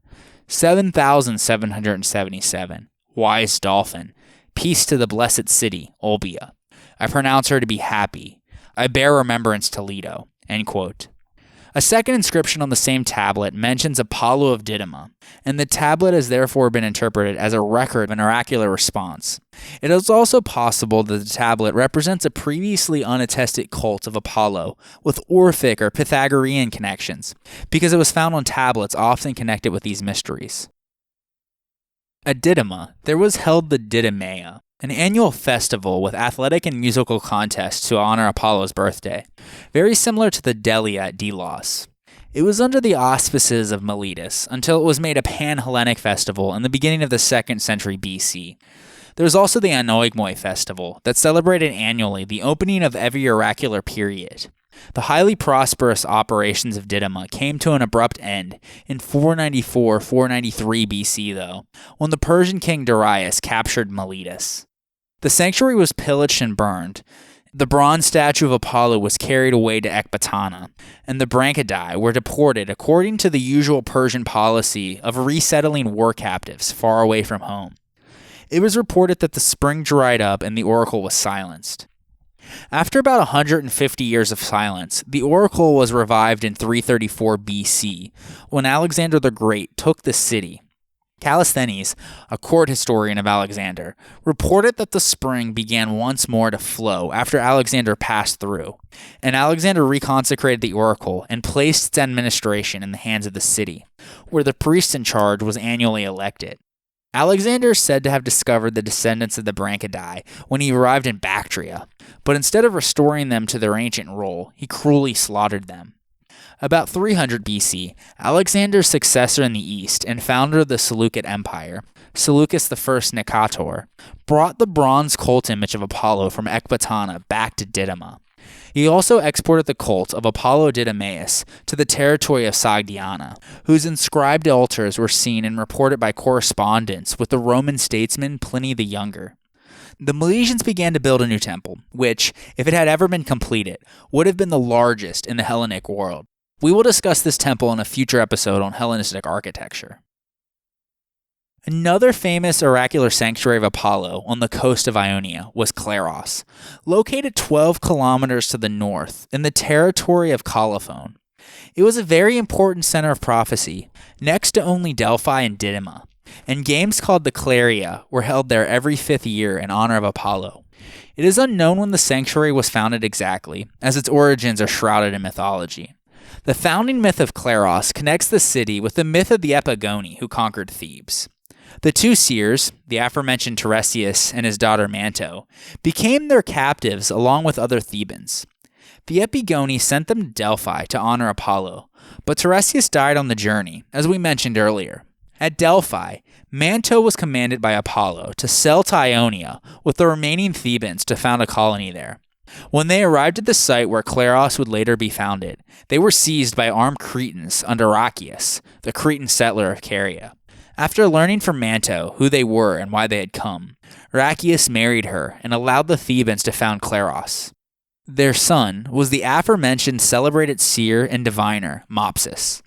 Speaker 3: 7,777, wise dolphin, peace to the blessed city, Olbia. I pronounce her to be happy. I bear remembrance to Leto. End quote. A second inscription on the same tablet mentions Apollo of Didyma, and the tablet has therefore been interpreted as a record of an oracular response. It is also possible that the tablet represents a previously unattested cult of Apollo with Orphic or Pythagorean connections, because it was found on tablets often connected with these mysteries. At Didyma, there was held the Didymaea, an annual festival with athletic and musical contests to honor Apollo's birthday, very similar to the Delia at Delos. It was under the auspices of Miletus until it was made a pan-Hellenic festival in the beginning of the 2nd century BC. There was also the Anoigmoi festival that celebrated annually the opening of every oracular period. The highly prosperous operations of Didyma came to an abrupt end in 494-493 BC, though, when the Persian king Darius captured Miletus. The sanctuary was pillaged and burned. The bronze statue of Apollo was carried away to Ecbatana, and the Branchidae were deported according to the usual Persian policy of resettling war captives far away from home. It was reported that the spring dried up and the oracle was silenced. After about 150 years of silence, the oracle was revived in 334 BC, when Alexander the Great took the city. Callisthenes, a court historian of Alexander, reported that the spring began once more to flow after Alexander passed through, and Alexander reconsecrated the oracle and placed its administration in the hands of the city, where the priest in charge was annually elected. Alexander is said to have discovered the descendants of the Branchidae when he arrived in Bactria, but instead of restoring them to their ancient role, he cruelly slaughtered them. About 300 BC, Alexander's successor in the east and founder of the Seleucid Empire, Seleucus I Nicator, brought the bronze cult image of Apollo from Ecbatana back to Didyma. He also exported the cult of Apollo Didymaeus to the territory of Sogdiana, whose inscribed altars were seen and reported by correspondence with the Roman statesman Pliny the Younger. The Milesians began to build a new temple, which, if it had ever been completed, would have been the largest in the Hellenic world. We will discuss this temple in a future episode on Hellenistic architecture. Another famous oracular sanctuary of Apollo on the coast of Ionia was Claros, located 12 kilometers to the north in the territory of Colophon. It was a very important center of prophecy, next to only Delphi and Didyma, and games called the Claria were held there every 5th year in honor of Apollo. It is unknown when the sanctuary was founded exactly, as its origins are shrouded in mythology. The founding myth of Claros connects the city with the myth of the Epigoni who conquered Thebes. The two seers, the aforementioned Tiresias and his daughter Manto, became their captives along with other Thebans. The Epigoni sent them to Delphi to honor Apollo, but Tiresias died on the journey, as we mentioned earlier. At Delphi, Manto was commanded by Apollo to sail to Ionia with the remaining Thebans to found a colony there. When they arrived at the site where Claros would later be founded, they were seized by armed Cretans under Rachias, the Cretan settler of Caria. After learning from Manto who they were and why they had come, Rachias married her and allowed the Thebans to found Claros. Their son was the aforementioned celebrated seer and diviner Mopsus.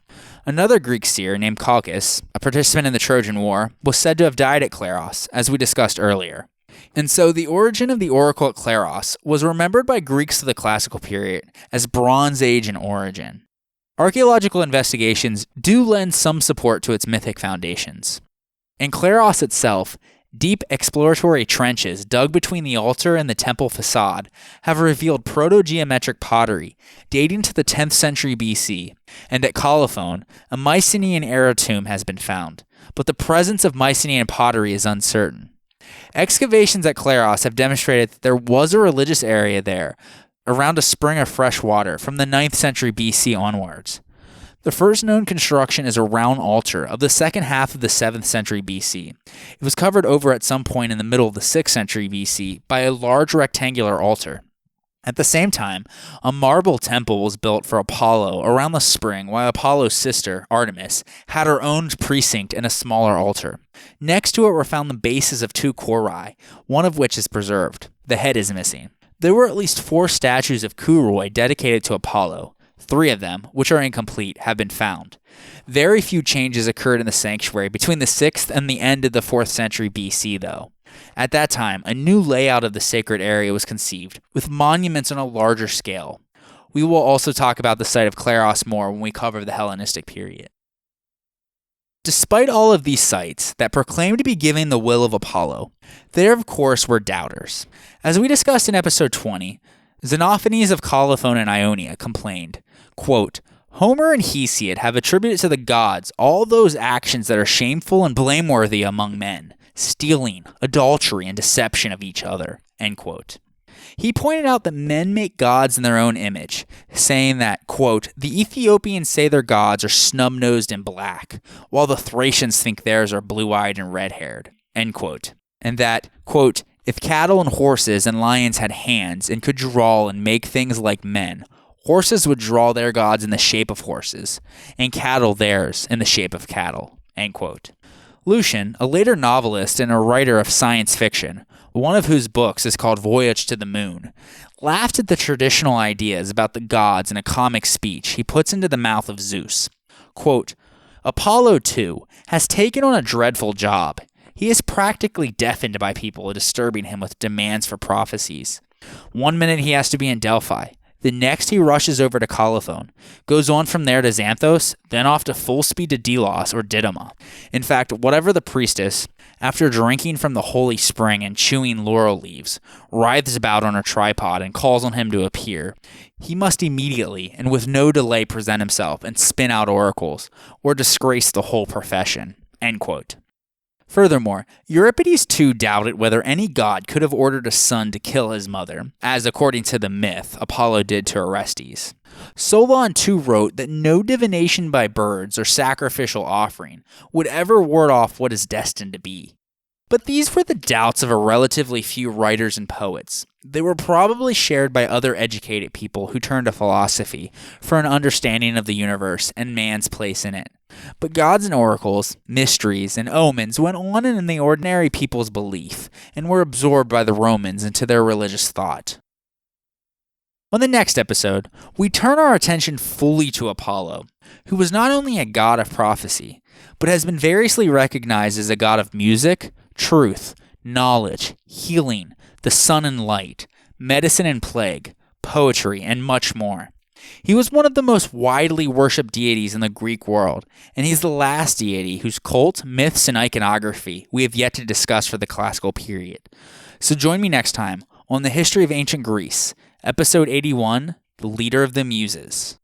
Speaker 3: Another Greek seer named Chalcias, a participant in the Trojan War, was said to have died at Claros, as we discussed earlier. And so the origin of the oracle at Claros was remembered by Greeks of the classical period as Bronze Age in origin. Archaeological investigations do lend some support to its mythic foundations. In Claros itself, deep exploratory trenches dug between the altar and the temple facade have revealed proto-geometric pottery dating to the 10th century BC, and at Colophon, a Mycenaean-era tomb has been found, but the presence of Mycenaean pottery is uncertain. Excavations at Claros have demonstrated that there was a religious area there, around a spring of fresh water from the 9th century BC onwards. The first known construction is a round altar of the second half of the 7th century BC. It was covered over at some point in the middle of the 6th century BC by a large rectangular altar. At the same time, a marble temple was built for Apollo around the spring while Apollo's sister, Artemis, had her own precinct and a smaller altar. Next to it were found the bases of 2 chori, one of which is preserved. The head is missing. There were at least 4 statues of Kuroi dedicated to Apollo. 3 of them, which are incomplete, have been found. Very few changes occurred in the sanctuary between the 6th and the end of the 4th century BC, though. At that time, a new layout of the sacred area was conceived, with monuments on a larger scale. We will also talk about the site of Claros more when we cover the Hellenistic period. Despite all of these sites that proclaim to be giving the will of Apollo, there of course were doubters. As we discussed in episode 20, Xenophanes of Colophon and Ionia complained, quote, Homer and Hesiod have attributed to the gods all those actions that are shameful and blameworthy among men, stealing, adultery, and deception of each other, end quote. He pointed out that men make gods in their own image, saying that, quote, the Ethiopians say their gods are snub-nosed and black, while the Thracians think theirs are blue-eyed and red-haired, end quote. And that, quote, if cattle and horses and lions had hands and could draw and make things like men, horses would draw their gods in the shape of horses, and cattle theirs in the shape of cattle, end quote. Lucian, a later novelist and a writer of science fiction, one of whose books is called Voyage to the Moon, laughed at the traditional ideas about the gods in a comic speech he puts into the mouth of Zeus. Quote, Apollo, too, has taken on a dreadful job. He is practically deafened by people disturbing him with demands for prophecies. One minute he has to be in Delphi. The next he rushes over to Colophon, goes on from there to Xanthos, then off to full speed to Delos or Didyma. In fact, whatever the priestess, after drinking from the holy spring and chewing laurel leaves, writhes about on her tripod and calls on him to appear, he must immediately and with no delay present himself and spin out oracles, or disgrace the whole profession, end quote. Furthermore, Euripides too doubted whether any god could have ordered a son to kill his mother, as according to the myth, Apollo did to Orestes. Solon too wrote that no divination by birds or sacrificial offering would ever ward off what is destined to be. But these were the doubts of a relatively few writers and poets. They were probably shared by other educated people who turned to philosophy for an understanding of the universe and man's place in it. But gods and oracles, mysteries, and omens went on in the ordinary people's belief and were absorbed by the Romans into their religious thought. On the next episode, we turn our attention fully to Apollo, who was not only a god of prophecy, but has been variously recognized as a god of music, truth, knowledge, healing, the sun and light, medicine and plague, poetry, and much more. He was one of the most widely worshipped deities in the Greek world, and he's the last deity whose cult, myths, and iconography we have yet to discuss for the classical period. So join me next time on the History of Ancient Greece, Episode 81, The Leader of the Muses.